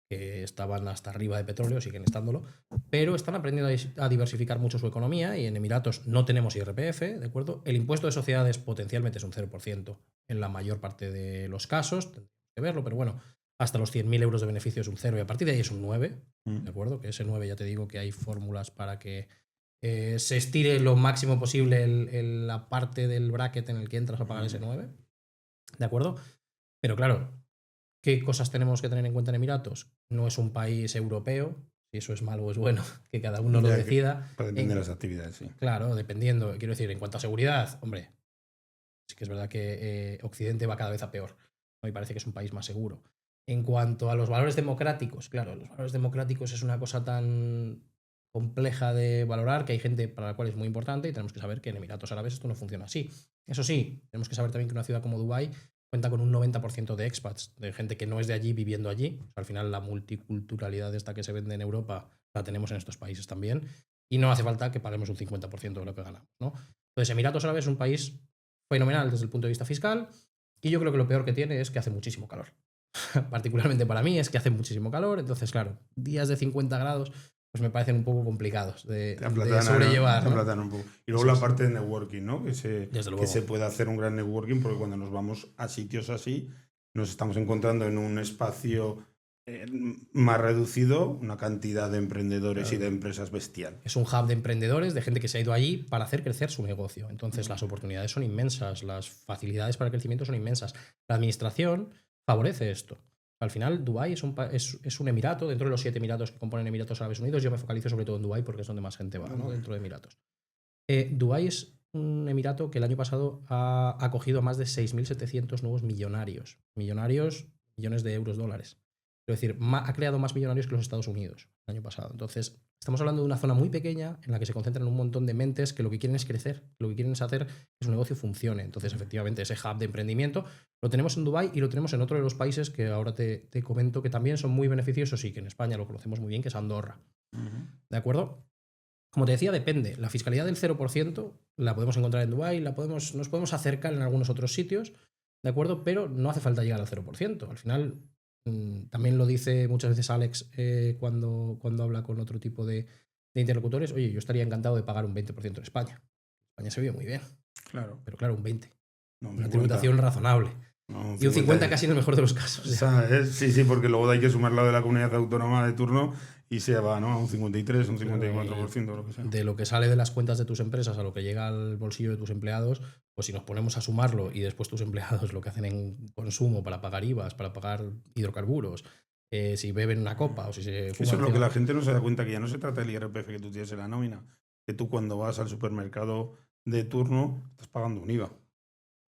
que estaban hasta arriba de petróleo, siguen estándolo, pero están aprendiendo a diversificar mucho su economía, y en Emiratos no tenemos IRPF, ¿de acuerdo? El impuesto de sociedades potencialmente es un 0% en la mayor parte de los casos, tendríamos que verlo, pero bueno, hasta los 100.000 euros de beneficio es un 0 y a partir de ahí es un 9, ¿de acuerdo? Que ese 9 ya te digo que hay fórmulas para que se estire lo máximo posible la parte del bracket en el que entras a pagar ese 9, ¿de acuerdo? Pero claro, ¿qué cosas tenemos que tener en cuenta en Emiratos? No es un país europeo, si eso es malo o es bueno, que cada uno lo decida. Depende de las actividades, sí. Claro, dependiendo. Quiero decir, en cuanto a seguridad, hombre, sí que es verdad que Occidente va cada vez a peor. Me parece que es un país más seguro. En cuanto a los valores democráticos, claro, los valores democráticos es una cosa tan compleja de valorar que hay gente para la cual es muy importante, y tenemos que saber que en Emiratos Árabes esto no funciona así. Eso sí, tenemos que saber también que una ciudad como Dubái cuenta con un 90% de expats, de gente que no es de allí viviendo allí. O sea, al final la multiculturalidad esta que se vende en Europa la tenemos en estos países también, y no hace falta que paguemos un 50% de lo que ganamos, ¿no? Entonces, Emiratos Árabes es un país fenomenal desde el punto de vista fiscal, y yo creo que lo peor que tiene es que hace muchísimo calor. Particularmente para mí es que hace muchísimo calor, entonces claro, días de 50 grados pues me parecen un poco complicados de sobrellevar, ¿no? Un poco. Y luego la parte de networking, ¿no? Que se puede hacer un gran networking, porque cuando nos vamos a sitios así nos estamos encontrando en un espacio más reducido, una cantidad de emprendedores y de empresas bestial. Es un hub de emprendedores, de gente que se ha ido allí para hacer crecer su negocio. Entonces las oportunidades son inmensas, las facilidades para el crecimiento son inmensas. La administración favorece esto. Al final, Dubái es un emirato, dentro de los 7 emiratos que componen Emiratos Árabes Unidos. Yo me focalizo sobre todo en Dubái porque es donde más gente va, ¿no? Dentro de Emiratos. Dubái es un emirato que el año pasado ha acogido a más de 6.700 nuevos millonarios. Millonarios, millones de euros, dólares. Es decir, ha creado más millonarios que los Estados Unidos el año pasado. Entonces, estamos hablando de una zona muy pequeña en la que se concentran un montón de mentes que lo que quieren es crecer, lo que quieren es hacer que su negocio funcione. Entonces, efectivamente, ese hub de emprendimiento lo tenemos en Dubái y lo tenemos en otro de los países que ahora te comento que también son muy beneficiosos y que en España lo conocemos muy bien, que es Andorra. ¿De acuerdo? Como te decía, depende. La fiscalidad del 0% la podemos encontrar en Dubái, nos podemos acercar en algunos otros sitios, ¿de acuerdo? Pero no hace falta llegar al 0%. Al final, también lo dice muchas veces Alex cuando habla con otro tipo de interlocutores. Oye, yo estaría encantado de pagar un 20% en España. España se vive muy bien. Claro. Pero claro, un 20%. No, Una tributación razonable. No, Y un 50 casi en el mejor de los casos. Sí, porque luego hay que sumar la de la comunidad autónoma de turno y se va, ¿no? A un 53, un 54%, lo que sea. De lo que sale de las cuentas de tus empresas a lo que llega al bolsillo de tus empleados, pues si nos ponemos a sumarlo y después tus empleados lo que hacen en consumo para pagar IVAs, para pagar hidrocarburos, si beben una copa o si se Eso es lo que la gente no se da cuenta, que ya no se trata del IRPF que tú tienes en la nómina, que tú cuando vas al supermercado de turno estás pagando un IVA.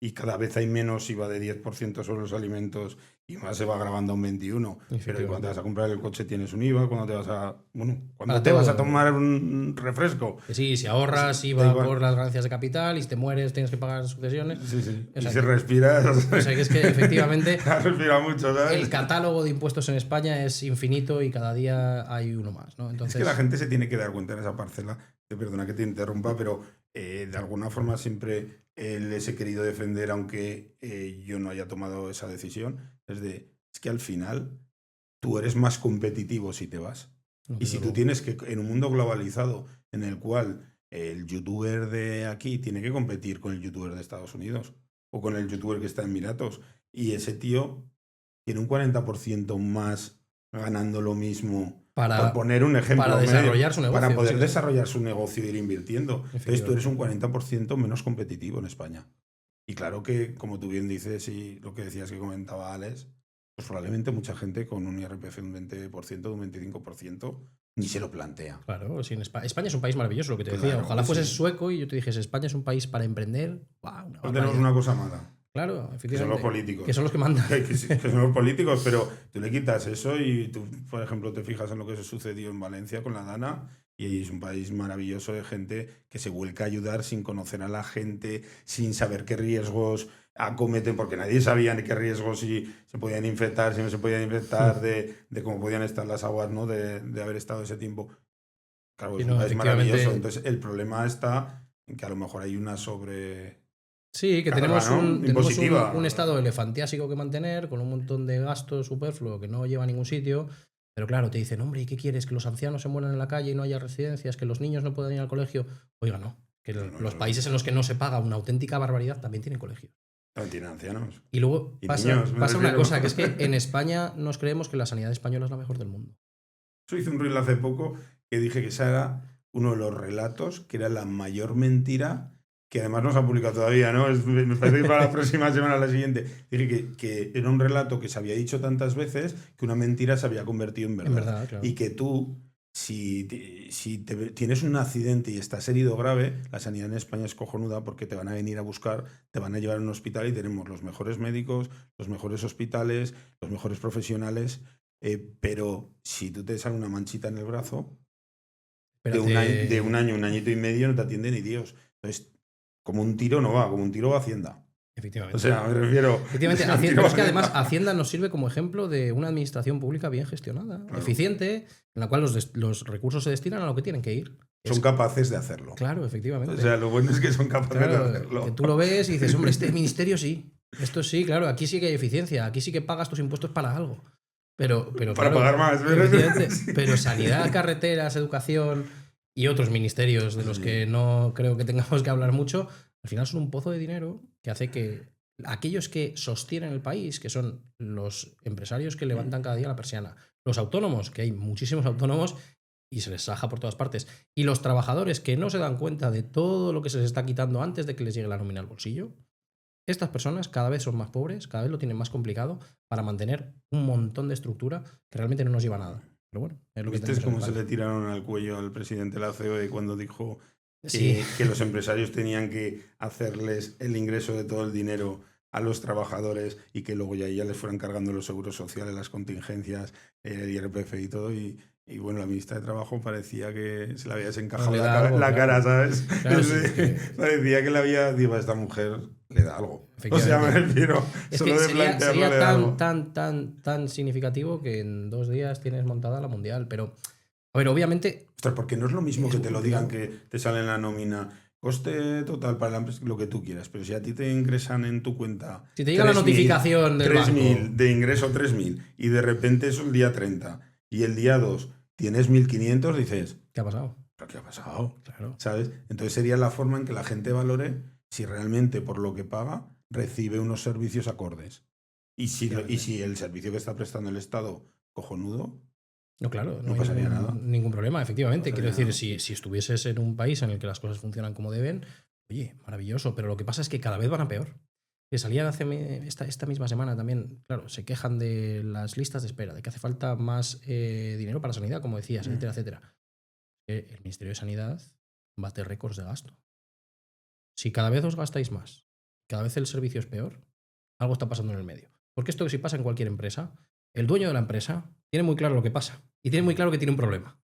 Y cada vez hay menos IVA de 10% sobre los alimentos y más se va grabando a un 21%. Pero cuando te vas a comprar el coche tienes un IVA, cuando te vas a... Bueno, cuando te vas a tomar un refresco. Que sí, si ahorras IVA por las ganancias de capital y si te mueres tienes que pagar sucesiones. Sí. Y si respiras... O sea, que es que efectivamente respira mucho, ¿sabes? El catálogo de impuestos en España es infinito y cada día hay uno más, ¿no? Entonces... Es que la gente se tiene que dar cuenta en esa parcela. Perdona que te interrumpa, pero de alguna forma siempre les he querido defender, aunque yo no haya tomado esa decisión. Es que al final tú eres más competitivo si te vas. Y si tú tienes que, en un mundo globalizado en el cual el youtuber de aquí tiene que competir con el youtuber de Estados Unidos o con el youtuber que está en Emiratos, y ese tío tiene un 40% más ganando lo mismo, por poner un ejemplo, para desarrollar su negocio, para poder desarrollar su negocio e ir invirtiendo. Entonces tú eres un 40% menos competitivo en España. Y claro que, como tú bien dices, y lo que decías que comentaba Alex, pues probablemente mucha gente con un IRPF de un 20%, de un 25%, ni se lo plantea. Claro, si en España es un país maravilloso, lo que te decía. Ojalá fuese sueco y yo te dijese, España es un país para emprender. ¡Wow! No tenemos una cosa mala. Claro, efectivamente. Que son los políticos. Que son los que mandan. Que son los políticos, pero tú le quitas eso y tú, por ejemplo, te fijas en lo que se sucedió en Valencia con la Dana, y es un país maravilloso de gente que se vuelca a ayudar sin conocer a la gente, sin saber qué riesgos acometen, porque nadie sabía ni qué riesgos, si se podían infectar, si no se podían infectar, de cómo podían estar las aguas, ¿no? De haber estado ese tiempo. Claro, es maravilloso. Entonces, el problema está en que a lo mejor hay una sobre... Sí, que tenemos un estado elefantiásico que mantener, con un montón de gastos superfluo que no lleva a ningún sitio. Pero claro, te dicen, hombre, ¿y qué quieres? ¿Que los ancianos se mueran en la calle y no haya residencias? ¿Que los niños no puedan ir al colegio? Oiga, no. Que los países en los que no se paga una auténtica barbaridad también tienen colegios. También tienen ancianos. Y luego pasa una cosa, que es que en España nos creemos que la sanidad española es la mejor del mundo. Yo hice un reel hace poco que dije que ese era uno de los relatos que era la mayor mentira, que además no se ha publicado todavía, ¿no? Me parece que para la próxima semana, la siguiente. Dije que era un relato que se había dicho tantas veces que una mentira se había convertido en verdad. En verdad, claro. Y que tú, si tienes un accidente y estás herido grave, la sanidad en España es cojonuda porque te van a venir a buscar, te van a llevar a un hospital y tenemos los mejores médicos, los mejores hospitales, los mejores profesionales. Pero si tú te sale una manchita en el brazo, de un año, un añito y medio no te atiende ni Dios. Entonces, como un tiro no va, como un tiro va Hacienda. Efectivamente. O sea, me refiero... Efectivamente, Hacienda, es que además Hacienda nos sirve como ejemplo de una administración pública bien gestionada, claro, eficiente, en la cual los recursos se destinan a lo que tienen que ir. Son capaces de hacerlo. Claro, efectivamente. O sea, lo bueno es que son capaces de hacerlo. Que tú lo ves y dices, hombre, este ministerio sí. Esto sí, claro, aquí sí que hay eficiencia, aquí sí que pagas tus impuestos para algo. Pero para claro, pagar más. Sí. Pero sanidad, carreteras, educación y otros ministerios de los que no creo que tengamos que hablar mucho, al final son un pozo de dinero que hace que aquellos que sostienen el país, que son los empresarios que levantan cada día la persiana, los autónomos, que hay muchísimos autónomos y se les saja por todas partes, y los trabajadores que no se dan cuenta de todo lo que se les está quitando antes de que les llegue la nómina al bolsillo, estas personas cada vez son más pobres, cada vez lo tienen más complicado para mantener un montón de estructura que realmente no nos lleva a nada. Pero bueno, es lo que ¿Viste cómo se le tiraron al cuello al presidente de la COE cuando dijo que los empresarios tenían que hacerles el ingreso de todo el dinero a los trabajadores y que luego ya les fueran cargando los seguros sociales, las contingencias, el IRPF y todo? Y bueno, la ministra de Trabajo parecía que se le había desencajado la cara, ¿sabes? Claro, parecía que le había... Digo, a esta mujer le da algo. O sea, me refiero... Es que sería tan significativo que en 2 días tienes montada la Mundial, pero A ver, obviamente. Ostras, porque no es lo mismo Es que un te lo digan complicado. que te sale en la nómina. Coste total para la empresa, lo que tú quieras. Pero si a ti te ingresan en tu cuenta Si te llega la 3.000 notificación del 3.000 banco, de ingreso 3.000 y de repente es el día 30 y el día 2 tienes 1.500, dices, ¿qué ha pasado? ¿pero qué ha pasado? Claro. ¿Sabes? Entonces sería la forma en que la gente valore si realmente por lo que paga recibe unos servicios acordes. Y Efectivamente. si el servicio que está prestando el Estado, cojonudo, No, claro, no no hay pasaría nada. ningún problema, No efectivamente. Quiero pasaría decir, nada. si estuvieses en un país en el que las cosas funcionan como deben, oye, maravilloso, pero lo que pasa es que cada vez van a peor. Que salían esta misma semana también, claro, se quejan de las listas de espera, de que hace falta más dinero para la sanidad, como decías, etcétera, etcétera. El Ministerio de Sanidad bate récords de gasto. Si cada vez os gastáis más, cada vez el servicio es peor, algo está pasando en el medio. Porque esto que si pasa en cualquier empresa, el dueño de la empresa tiene muy claro lo que pasa y tiene muy claro que tiene un problema.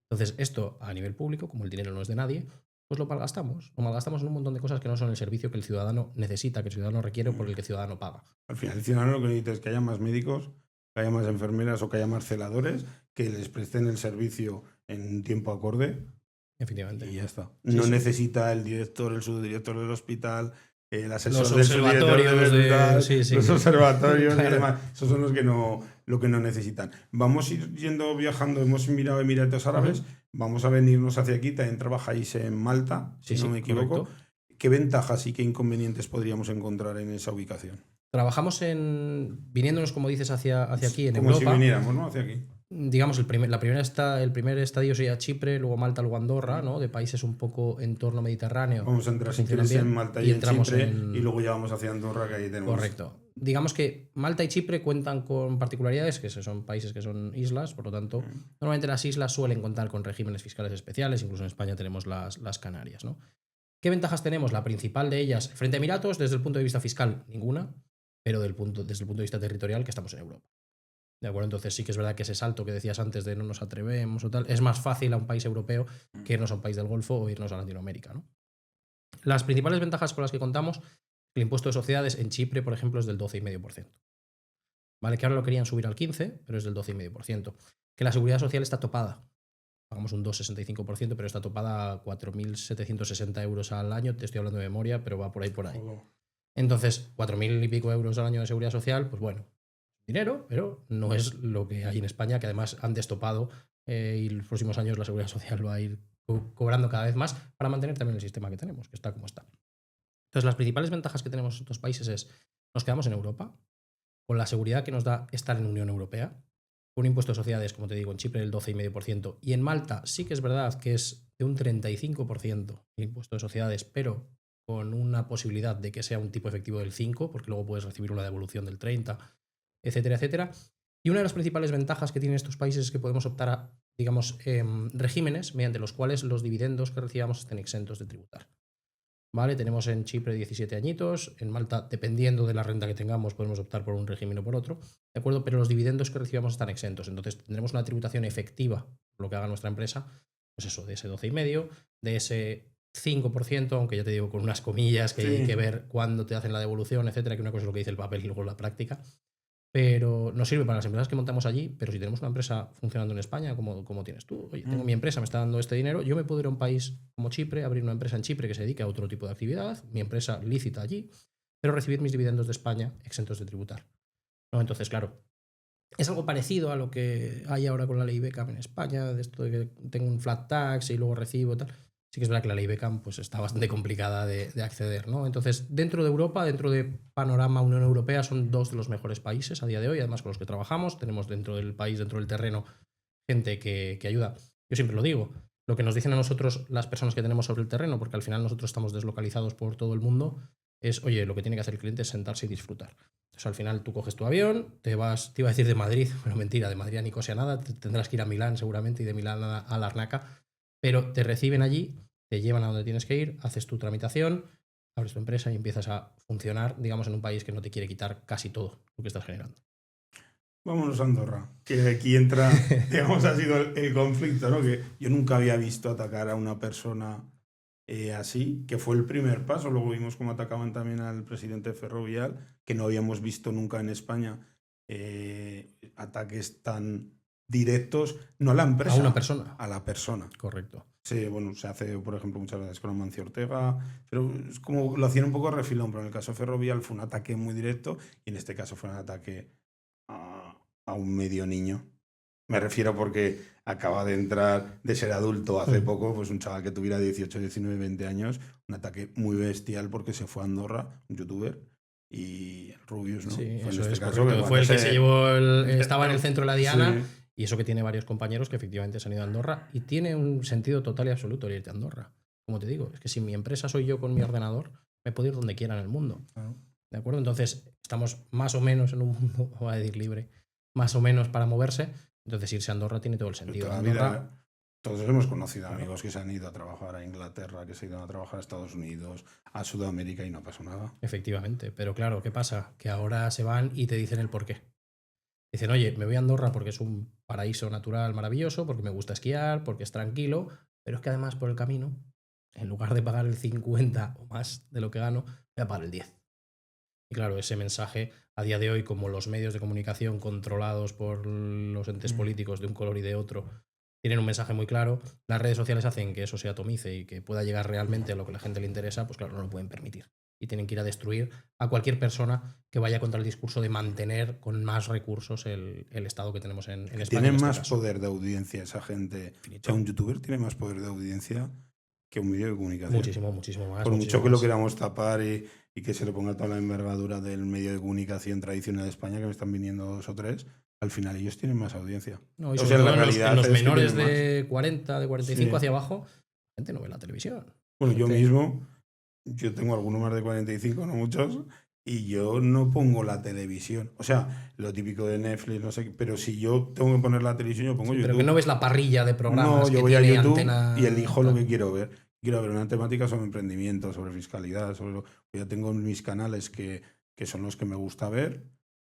Entonces, esto a nivel público, como el dinero no es de nadie, pues lo malgastamos. Lo malgastamos en un montón de cosas que no son el servicio que el ciudadano necesita, que el ciudadano requiere o por el que el ciudadano paga. Al final, el ciudadano lo que necesita es que haya más médicos, que haya más enfermeras o que haya más celadores, que les presten el servicio en tiempo acorde Efectivamente. y ya está. Sí, No sí. necesita el director, el subdirector del hospital, el asesor Los del subdirector del observatorios de. hospital, Sí, sí. los observatorios y Claro. demás. Esos son lo que no necesitan. Vamos a ir viajando, hemos mirado Emiratos Árabes, vamos a venirnos hacia aquí, también trabajáis en Malta, si Sí, no sí, me equivoco. correcto. ¿Qué ventajas y qué inconvenientes podríamos encontrar en esa ubicación? Trabajamos viniéndonos, como dices, hacia aquí, en Como Europa. si viniéramos, ¿no? Hacia aquí. Digamos, el primer estadio sería Chipre, luego Malta, luego Andorra, ¿no? De países un poco entorno mediterráneo. Vamos a entrar, que si funcionan quieres, en bien, Malta y y en entramos Chipre en. y luego ya vamos hacia Andorra, que ahí tenemos. Correcto. Digamos que Malta y Chipre cuentan con particularidades, que son países que son islas, por lo tanto, normalmente las islas suelen contar con regímenes fiscales especiales, incluso en España tenemos las Canarias, ¿no? ¿Qué ventajas tenemos? La principal de ellas, frente a Emiratos, desde el punto de vista fiscal, ninguna, pero desde el punto de vista territorial, que estamos en Europa. ¿De acuerdo? Entonces sí que es verdad que ese salto que decías antes de no nos atrevemos o tal, es más fácil a un país europeo que irnos a un país del Golfo o irnos a Latinoamérica, ¿no? Las principales ventajas con las que contamos, el impuesto de sociedades en Chipre, por ejemplo, es del 12,5%. ¿Vale? Que ahora lo querían subir al 15%, pero es del 12,5%. Que la seguridad social está topada. Pagamos un 2,65%, pero está topada a 4.760 euros al año. Te estoy hablando de memoria, pero va por ahí, por ahí. Entonces, 4.000 y pico euros al año de seguridad social, pues bueno, dinero, pero no es lo que hay en España, que además han destopado y en los próximos años la seguridad social va a ir cobrando cada vez más para mantener también el sistema que tenemos, que está como está. Entonces, las principales ventajas que tenemos en estos países es, nos quedamos en Europa, con la seguridad que nos da estar en Unión Europea, con un impuesto de sociedades, como te digo, en Chipre del 12,5%, y en Malta sí que es verdad que es de un 35% el impuesto de sociedades, pero con una posibilidad de que sea un tipo efectivo del 5%, porque luego puedes recibir una devolución del 30%, etcétera, etcétera. Y una de las principales ventajas que tienen estos países es que podemos optar a, digamos, regímenes mediante los cuales los dividendos que recibamos estén exentos de tributar. ¿Vale? Tenemos en Chipre 17 añitos, en Malta, dependiendo de la renta que tengamos, podemos optar por un régimen o por otro, ¿de acuerdo? Pero los dividendos que recibamos están exentos, entonces tendremos una tributación efectiva por lo que haga nuestra empresa, pues eso, de ese 12,5%, de ese 5%, aunque ya te digo, con unas comillas que hay que ver cuándo te hacen la devolución, etcétera, que una cosa es lo que dice el papel y luego la práctica. Pero nos sirve para las empresas que montamos allí, pero si tenemos una empresa funcionando en España, como tienes tú, oye, tengo mi empresa, me está dando este dinero, yo me puedo ir a un país como Chipre, abrir una empresa en Chipre que se dedique a otro tipo de actividad, mi empresa lícita allí, pero recibir mis dividendos de España exentos de tributar, ¿no? Entonces, claro, es algo parecido a lo que hay ahora con la ley Beckham en España, de esto de que tengo un flat tax y luego recibo y tal. Sí que es verdad que la ley Beckham pues, está bastante complicada de acceder, ¿no? Entonces, dentro de Europa, dentro de panorama Unión Europea, son dos de los mejores países a día de hoy, además con los que trabajamos. Tenemos dentro del país, dentro del terreno, gente que ayuda. Yo siempre lo digo, lo que nos dicen a nosotros las personas que tenemos sobre el terreno, porque al final nosotros estamos deslocalizados por todo el mundo, es, oye, lo que tiene que hacer el cliente es sentarse y disfrutar. Entonces al final tú coges tu avión, te iba a decir de Madrid, pero mentira, de Madrid a Nicosia nada, tendrás que ir a Milán seguramente y de Milán a Larnaca, pero te reciben allí, te llevan a donde tienes que ir, haces tu tramitación, abres tu empresa y empiezas a funcionar, digamos, en un país que no te quiere quitar casi todo lo que estás generando. Vámonos a Andorra, que aquí entra, digamos, ha sido el conflicto, ¿no? Que yo nunca había visto atacar a una persona así, que fue el primer paso. Luego vimos cómo atacaban también al presidente Ferrovial, que no habíamos visto nunca en España ataques tan directos, no a la empresa, a una persona. a la persona. Correcto. Sí, bueno, se hace, por ejemplo, muchas veces con Amancio Ortega, pero es como lo hacían un poco a refilón, pero en el caso de Ferrovial fue un ataque muy directo y en este caso fue un ataque a un medio niño. Me refiero porque acaba de entrar, de ser adulto hace poco, pues un chaval que tuviera 18, 19, 20 años, un ataque muy bestial porque se fue a Andorra, un youtuber, y Rubius, ¿no? Sí, fue en eso este es caso correcto. que Fue el que se llevó estaba en el centro de la diana, Sí. y eso que tiene varios compañeros que efectivamente se han ido a Andorra, y tiene un sentido total y absoluto el irte a Andorra. Como te digo, es que si mi empresa soy yo con mi ordenador, me puedo ir donde quiera en el mundo. ¿De acuerdo? Entonces, estamos más o menos en un mundo, voy a decir libre, más o menos para moverse. Entonces, irse a Andorra tiene todo el sentido. Toda la Andorra, vida, todos hemos conocido amigos que se han ido a trabajar a Inglaterra, que se han ido a trabajar a Estados Unidos, a Sudamérica y no pasó nada. efectivamente. Pero claro, ¿qué pasa? Que ahora se van y te dicen el porqué. Dicen, oye, me voy a Andorra porque es un paraíso natural maravilloso, porque me gusta esquiar, porque es tranquilo, pero es que además por el camino, en lugar de pagar el 50 o más de lo que gano, voy a pagar el 10. Y claro, ese mensaje a día de hoy, como los medios de comunicación controlados por los entes políticos de un color y de otro, tienen un mensaje muy claro, las redes sociales hacen que eso se atomice y que pueda llegar realmente a lo que a la gente le interesa, pues claro, no lo pueden permitir. Y tienen que ir a destruir a cualquier persona que vaya contra el discurso de mantener con más recursos el estado que tenemos en España. Tiene en este más caso. poder de audiencia esa gente. Infinito. O sea, un youtuber tiene más poder de audiencia que un medio de comunicación. Muchísimo, muchísimo más. Por muchísimo mucho que lo más. queramos tapar y que se le ponga toda la envergadura del medio de comunicación tradicional de España, que me están viniendo 2 o 3, al final ellos tienen más audiencia. No, y O sobre sea, todo la en realidad los es que menores tienen de 40, de 45 Sí. hacia abajo, la gente no ve la televisión. Bueno, yo Gente- mismo, yo tengo algunos más de 45, no muchos, y yo no pongo la televisión. O sea, lo típico de Netflix, no sé qué, pero si yo tengo que poner la televisión, yo pongo Pero YouTube. que no ves la parrilla de programas No, que yo voy a tiene YouTube Antena. y elijo lo tal. que quiero ver. Quiero ver una temática sobre emprendimiento, sobre fiscalidad, ya tengo mis canales que son los que me gusta ver.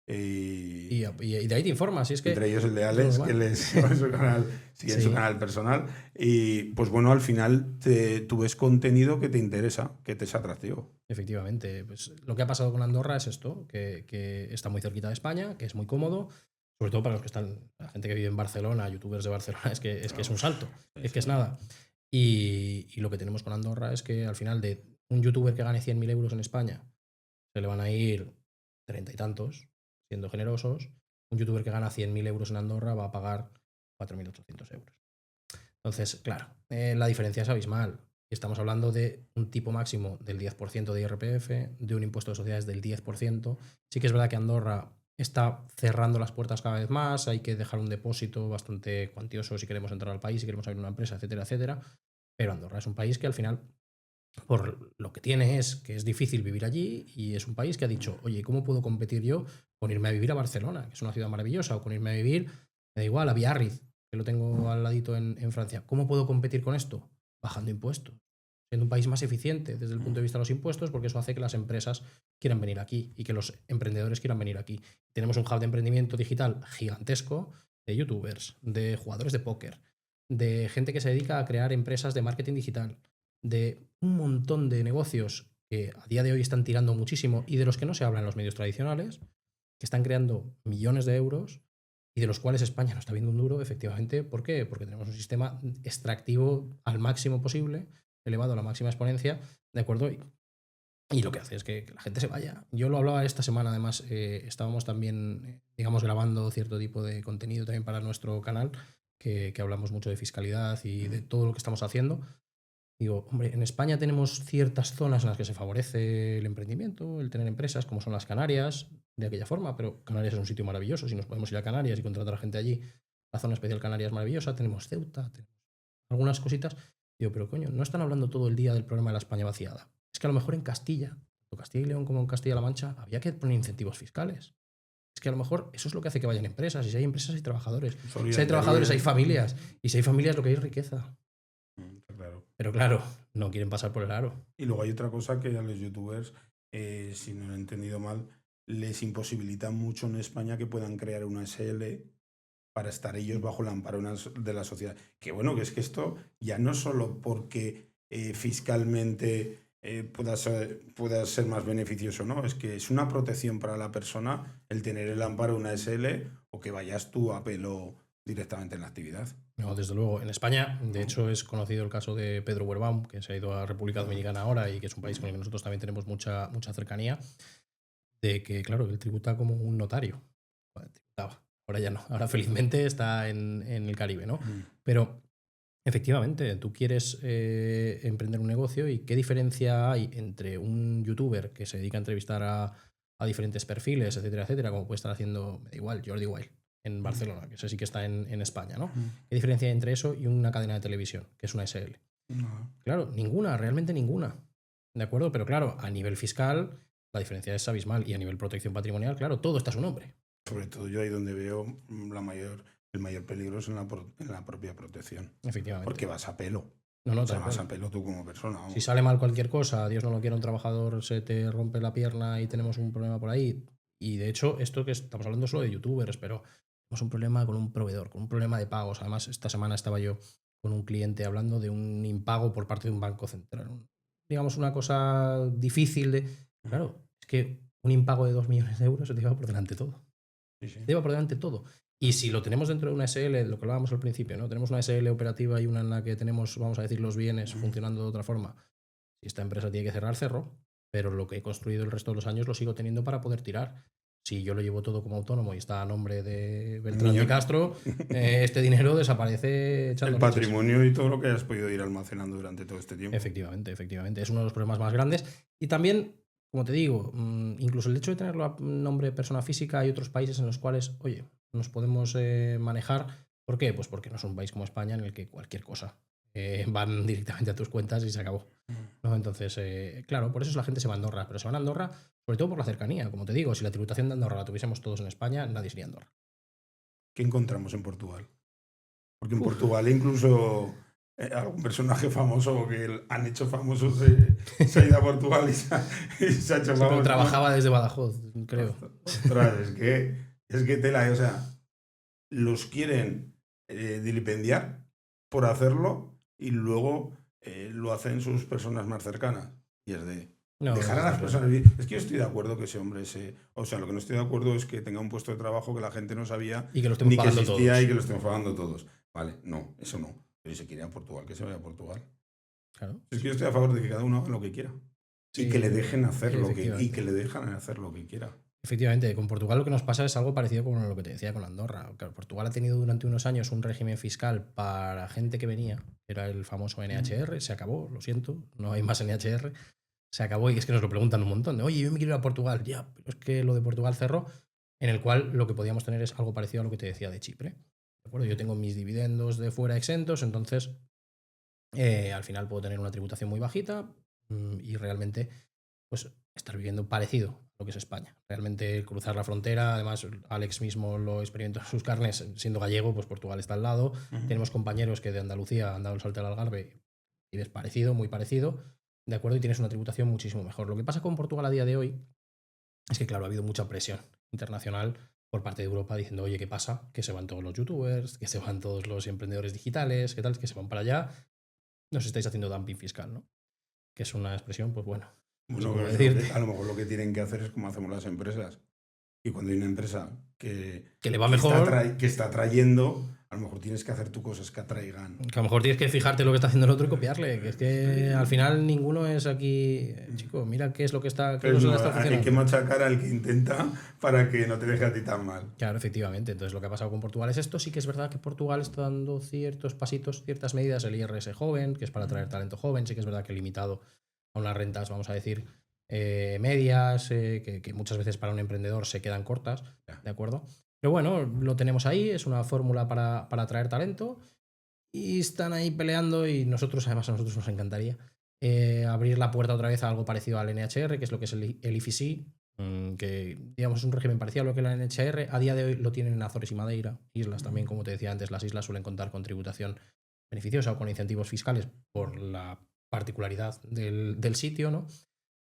Y de ahí te informas. Y es que Entre ellos el de es Alex, normal. que él es en su canal, sigue en su Sí. canal personal. Y pues bueno, al final tú ves contenido que te interesa, que te es atractivo. Efectivamente. Pues lo que ha pasado con Andorra es esto, que está muy cerquita de España, que es muy cómodo, sobre todo para los que están, la gente que vive en Barcelona, youtubers de Barcelona, es que es un salto, es que es nada. Y lo que tenemos con Andorra es que al final de un youtuber que gane 100.000 euros en España, se le van a ir 30 y tantos, siendo generosos. Un youtuber que gana 100.000 euros en Andorra va a pagar 4.800 euros. Entonces, claro, la diferencia es abismal. Y estamos hablando de un tipo máximo del 10% de IRPF, de un impuesto de sociedades del 10%. Sí que es verdad que Andorra está cerrando las puertas cada vez más, hay que dejar un depósito bastante cuantioso si queremos entrar al país, si queremos abrir una empresa, etcétera, etcétera. Pero Andorra es un país que al final, por lo que tiene, es que es difícil vivir allí, y es un país que ha dicho, oye, ¿cómo puedo competir yo con irme a vivir a Barcelona, que es una ciudad maravillosa, o con irme a vivir, me da igual, a Biarritz, que lo tengo al ladito en Francia? ¿Cómo puedo competir con esto? Bajando impuestos, siendo un país más eficiente desde el punto de vista de los impuestos, porque eso hace que las empresas quieran venir aquí y que los emprendedores quieran venir aquí. Tenemos un hub de emprendimiento digital gigantesco, de youtubers, de jugadores de póker, de gente que se dedica a crear empresas de marketing digital, de un montón de negocios que a día de hoy están tirando muchísimo y de los que no se habla en los medios tradicionales, que están creando millones de euros y de los cuales España no está viendo un duro, efectivamente. ¿Por qué? Porque tenemos un sistema extractivo al máximo posible, elevado a la máxima exponencia, ¿de acuerdo? Y lo que hace es que la gente se vaya. Yo lo hablaba esta semana, además, estábamos también, digamos, grabando cierto tipo de contenido también para nuestro canal, que hablamos mucho de fiscalidad y de todo lo que estamos haciendo. Digo, hombre, en España tenemos ciertas zonas en las que se favorece el emprendimiento, el tener empresas, como son las Canarias, de aquella forma, pero Canarias es un sitio maravilloso. Si nos podemos ir a Canarias y contratar a gente allí, la zona especial Canarias es maravillosa. Tenemos Ceuta, tenemos algunas cositas. Digo, pero coño, no están hablando todo el día del problema de la España vaciada. Es que a lo mejor en Castilla, tanto Castilla y León como en Castilla-La Mancha, había que poner incentivos fiscales. Es que a lo mejor eso es lo que hace que vayan empresas. Y si hay empresas, hay trabajadores. Si hay trabajadores, hay familias. Y si hay familias, lo que hay es riqueza. Claro. Pero claro, no quieren pasar por el aro. Y luego hay otra cosa que a los youtubers, si no lo he entendido mal, les imposibilita mucho en España que puedan crear una SL para estar ellos bajo el amparo de la sociedad. Que bueno, que es que esto ya no solo porque fiscalmente pueda ser más beneficioso, ¿no? Es que es una protección para la persona el tener el amparo de una SL o que vayas tú a pelo directamente en la actividad. No, desde luego. En España, de hecho, es conocido el caso de Pedro Huerbaum, que se ha ido a República Dominicana ahora y que es un país con el que nosotros también tenemos mucha cercanía, de que, claro, él tributa como un notario. Bueno, tributaba. Ahora ya no. Ahora felizmente está en el Caribe, ¿no? Pero efectivamente, tú quieres emprender un negocio y qué diferencia hay entre un youtuber que se dedica a entrevistar a diferentes perfiles, etcétera, etcétera, como puede estar haciendo, me da igual, Jordi Wild en Barcelona, que ese sí que está en España, ¿no? ¿Qué diferencia hay entre eso y una cadena de televisión, que es una SL? Claro, ninguna, realmente ninguna. ¿De acuerdo? Pero claro, a nivel fiscal la diferencia es abismal y a nivel protección patrimonial, claro, todo está a su nombre. Sobre todo yo ahí donde veo el mayor peligro es en la propia protección. Efectivamente. Porque vas a pelo. No, O sea, vas a pelo tú como persona. Vamos. Si sale mal cualquier cosa, Dios no lo quiera, un trabajador se te rompe la pierna y tenemos un problema por ahí. Y de hecho, esto que estamos hablando solo de youtubers, pero tenemos un problema con un proveedor, con un problema de pagos. Además, esta semana estaba yo con un cliente hablando de un impago por parte de un banco central. Digamos, una cosa difícil de... Claro, es que un impago de 2 millones de euros se te lleva por delante todo. Sí, sí. Se te lleva por delante todo. Y si lo tenemos dentro de una SL, lo que hablábamos al principio, ¿no? Tenemos una SL operativa y una en la que tenemos, vamos a decir, los bienes funcionando de otra forma. Si esta empresa tiene que cerrar, cerro, pero lo que he construido el resto de los años lo sigo teniendo para poder tirar. Si yo lo llevo todo como autónomo y está a nombre de Beltrán de Castro, este dinero desaparece echando el patrimonio y todo lo que hayas podido ir almacenando durante todo este tiempo. Efectivamente. Es uno de los problemas más grandes. Y también, como te digo, incluso el hecho de tenerlo a nombre de persona física, hay otros países en los cuales, oye, nos podemos manejar. ¿Por qué? Pues porque no es un país como España en el que cualquier cosa van directamente a tus cuentas y se acabó. ¿No? Entonces, claro, por eso la gente se va a Andorra, pero se van a Andorra sobre todo por la cercanía. Como te digo, si la tributación de Andorra la tuviésemos todos en España, nadie sería Andorra. ¿Qué encontramos en Portugal? Porque en Portugal incluso algún personaje famoso que han hecho famoso se ha ido a Portugal y se ha hecho famoso. Pero trabajaba desde Badajoz, creo. Ostras, es que tela, o sea, los quieren dilipendiar por hacerlo y luego lo hacen sus personas más cercanas. Y es de dejar a las personas vivir. Es que yo estoy de acuerdo que ese hombre o sea, lo que no estoy de acuerdo es que tenga un puesto de trabajo que la gente no sabía y que lo estemos pagando existía todos. Y que lo estemos pagando todos. Vale, no, eso no. Pero si se quiere ir a Portugal, que se vaya a Portugal. Claro. Es que yo estoy a favor de que cada uno haga lo que quiera. Sí, y que le dejen hacer lo que quiera. Efectivamente, con Portugal lo que nos pasa es algo parecido con lo que te decía con Andorra. Claro, Portugal ha tenido durante unos años un régimen fiscal para gente que venía, era el famoso NHR, se acabó, lo siento, no hay más NHR, se acabó y es que nos lo preguntan un montón, de oye, yo me quiero ir a Portugal, ya, pero es que lo de Portugal cerró, en el cual lo que podíamos tener es algo parecido a lo que te decía de Chipre. ¿De acuerdo? Yo tengo mis dividendos de fuera exentos, entonces al final puedo tener una tributación muy bajita y realmente pues estar viviendo parecido a lo que es España. Realmente cruzar la frontera, además Alex mismo lo experimentó en sus carnes, siendo gallego, pues Portugal está al lado. Tenemos compañeros que de Andalucía han dado el salto al Algarve y es parecido, muy parecido, ¿de acuerdo? Y tienes una tributación muchísimo mejor. Lo que pasa con Portugal a día de hoy es que, claro, ha habido mucha presión internacional por parte de Europa diciendo, oye, ¿qué pasa? Que se van todos los youtubers, que se van todos los emprendedores digitales, ¿qué tal? Que se van para allá. Nos estáis haciendo dumping fiscal, ¿no? Que es una expresión, pues bueno. Bueno, a lo mejor lo que tienen que hacer es como hacemos las empresas. Y cuando hay una empresa que le va mejor, que está atrayendo, a lo mejor tienes que hacer tú cosas que atraigan. Que a lo mejor tienes que fijarte lo que está haciendo el otro y copiarle. Que es que al final ninguno es aquí, chico, mira qué es lo que está, qué no está funcionando. Hay que machacar al que intenta para que no te deje a ti tan mal. Claro, efectivamente. Entonces lo que ha pasado con Portugal es esto. Sí que es verdad que Portugal está dando ciertos pasitos, ciertas medidas, el IRS joven, que es para atraer talento joven. Sí que es verdad que limitado a unas rentas, vamos a decir, medias, que muchas veces para un emprendedor se quedan cortas, ¿de acuerdo? Pero bueno, lo tenemos ahí, es una fórmula para atraer talento y están ahí peleando y nosotros, además a nosotros nos encantaría abrir la puerta otra vez a algo parecido al NHR, que es lo que es el IFIC, que digamos es un régimen parecido a lo que es la NHR. A día de hoy lo tienen en Azores y Madeira, islas también, como te decía antes, las islas suelen contar con tributación beneficiosa o con incentivos fiscales por la particularidad del sitio, ¿no?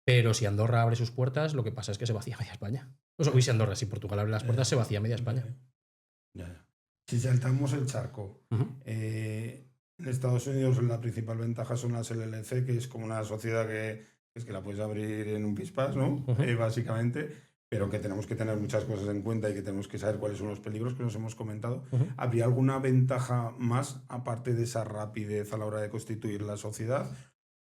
Pero si Andorra abre sus puertas, lo que pasa es que se vacía media España. O sea, si Andorra, si Portugal abre las puertas, se vacía media España. Ya. Si saltamos el charco, en Estados Unidos la principal ventaja son las LLC, que es como una sociedad que es que la puedes abrir en un pispás, ¿no? Básicamente. pero que tenemos que tener muchas cosas en cuenta y que tenemos que saber cuáles son los peligros que nos hemos comentado. Ujú. ¿Habría alguna ventaja más, aparte de esa rapidez a la hora de constituir la sociedad?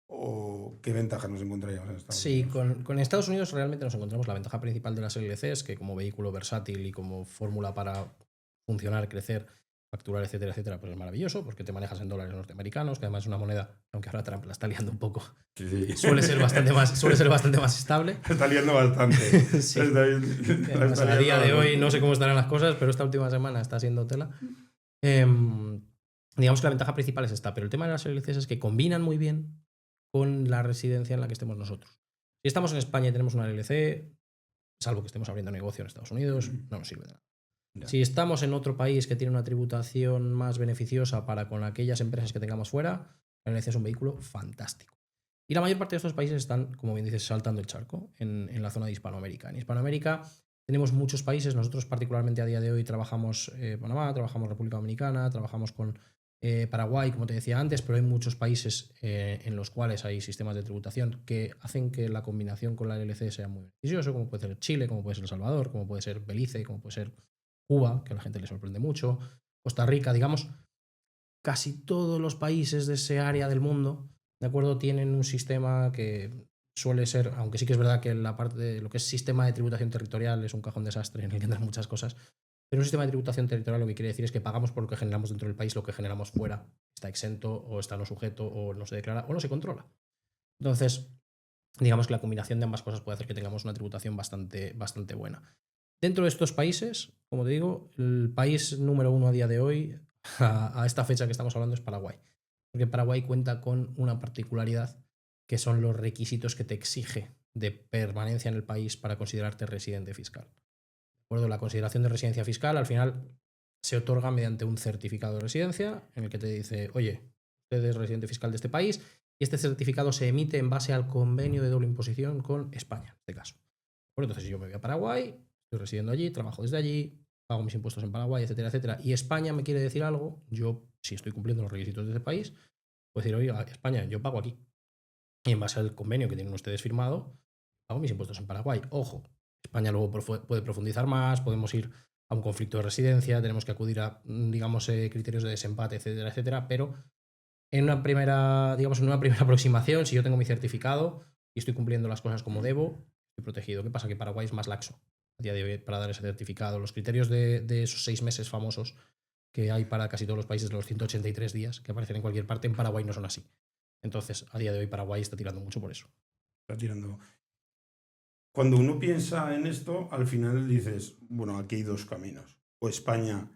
¿O qué ventaja nos encontraríamos en Estados Sí, Unidos? con Estados Unidos realmente nos encontramos la ventaja principal de las LLCs, que como vehículo versátil y como fórmula para funcionar, crecer, facturar, etcétera, etcétera, pues es maravilloso, porque te manejas en dólares norteamericanos, que además es una moneda, aunque ahora Trump la está liando un poco, Sí. suele ser bastante más estable. Está liando bastante. Sí. La Además, está a día liando de hoy bastante. no sé cómo estarán las cosas, pero esta última semana está siendo tela. Digamos que la ventaja principal es esta, pero el tema de las LLCs es que combinan muy bien con la residencia en la que estemos nosotros. Si estamos en España y tenemos una LLC, salvo que estemos abriendo negocio en Estados Unidos, no nos sirve de nada. Ya. Si estamos en otro país que tiene una tributación más beneficiosa para con aquellas empresas que tengamos fuera, la LLC es un vehículo fantástico. Y la mayor parte de estos países están, como bien dices, saltando el charco en la zona de Hispanoamérica. En Hispanoamérica tenemos muchos países, nosotros particularmente a día de hoy trabajamos Panamá, trabajamos República Dominicana, trabajamos con Paraguay, como te decía antes, pero hay muchos países en los cuales hay sistemas de tributación que hacen que la combinación con la LLC sea muy beneficioso, como puede ser Chile, como puede ser El Salvador, como puede ser Belice, como puede ser Cuba, que a la gente le sorprende mucho, Costa Rica, digamos, casi todos los países de ese área del mundo, ¿de acuerdo? Tienen un sistema que suele ser, aunque sí que es verdad que la parte de lo que es sistema de tributación territorial es un cajón desastre en el que entran muchas cosas, pero un sistema de tributación territorial lo que quiere decir es que pagamos por lo que generamos dentro del país, lo que generamos fuera está exento o está no sujeto o no se declara o no se controla. Entonces, digamos que la combinación de ambas cosas puede hacer que tengamos una tributación bastante buena. Dentro de estos países, como te digo, el país número uno a día de hoy, a esta fecha que estamos hablando, es Paraguay. Porque Paraguay cuenta con una particularidad que son los requisitos que te exige de permanencia en el país para considerarte residente fiscal. ¿De acuerdo? La consideración de residencia fiscal al final se otorga mediante un certificado de residencia en el que te dice, oye, usted es residente fiscal de este país y este certificado se emite en base al convenio de doble imposición con España, en este caso. Bueno, entonces yo me voy a Paraguay, estoy residiendo allí, trabajo desde allí, pago mis impuestos en Paraguay, etcétera, etcétera. Y España me quiere decir algo, yo, si estoy cumpliendo los requisitos de ese país, puedo decir, oiga, España, yo pago aquí. Y en base al convenio que tienen ustedes firmado, pago mis impuestos en Paraguay. Ojo, España luego puede profundizar más, podemos ir a un conflicto de residencia, tenemos que acudir a, digamos, criterios de desempate, etcétera, etcétera, pero en una primera, digamos, en una primera aproximación, si yo tengo mi certificado y estoy cumpliendo las cosas como debo, estoy protegido. ¿Qué pasa? Que Paraguay es más laxo a día de hoy para dar ese certificado. Los criterios de esos 6 meses famosos que hay para casi todos los países de los 183 días que aparecen en cualquier parte, en Paraguay no son así. Entonces, a día de hoy Paraguay está tirando mucho por eso. Está tirando. Cuando uno piensa en esto, al final dices, bueno, aquí hay dos caminos. O España,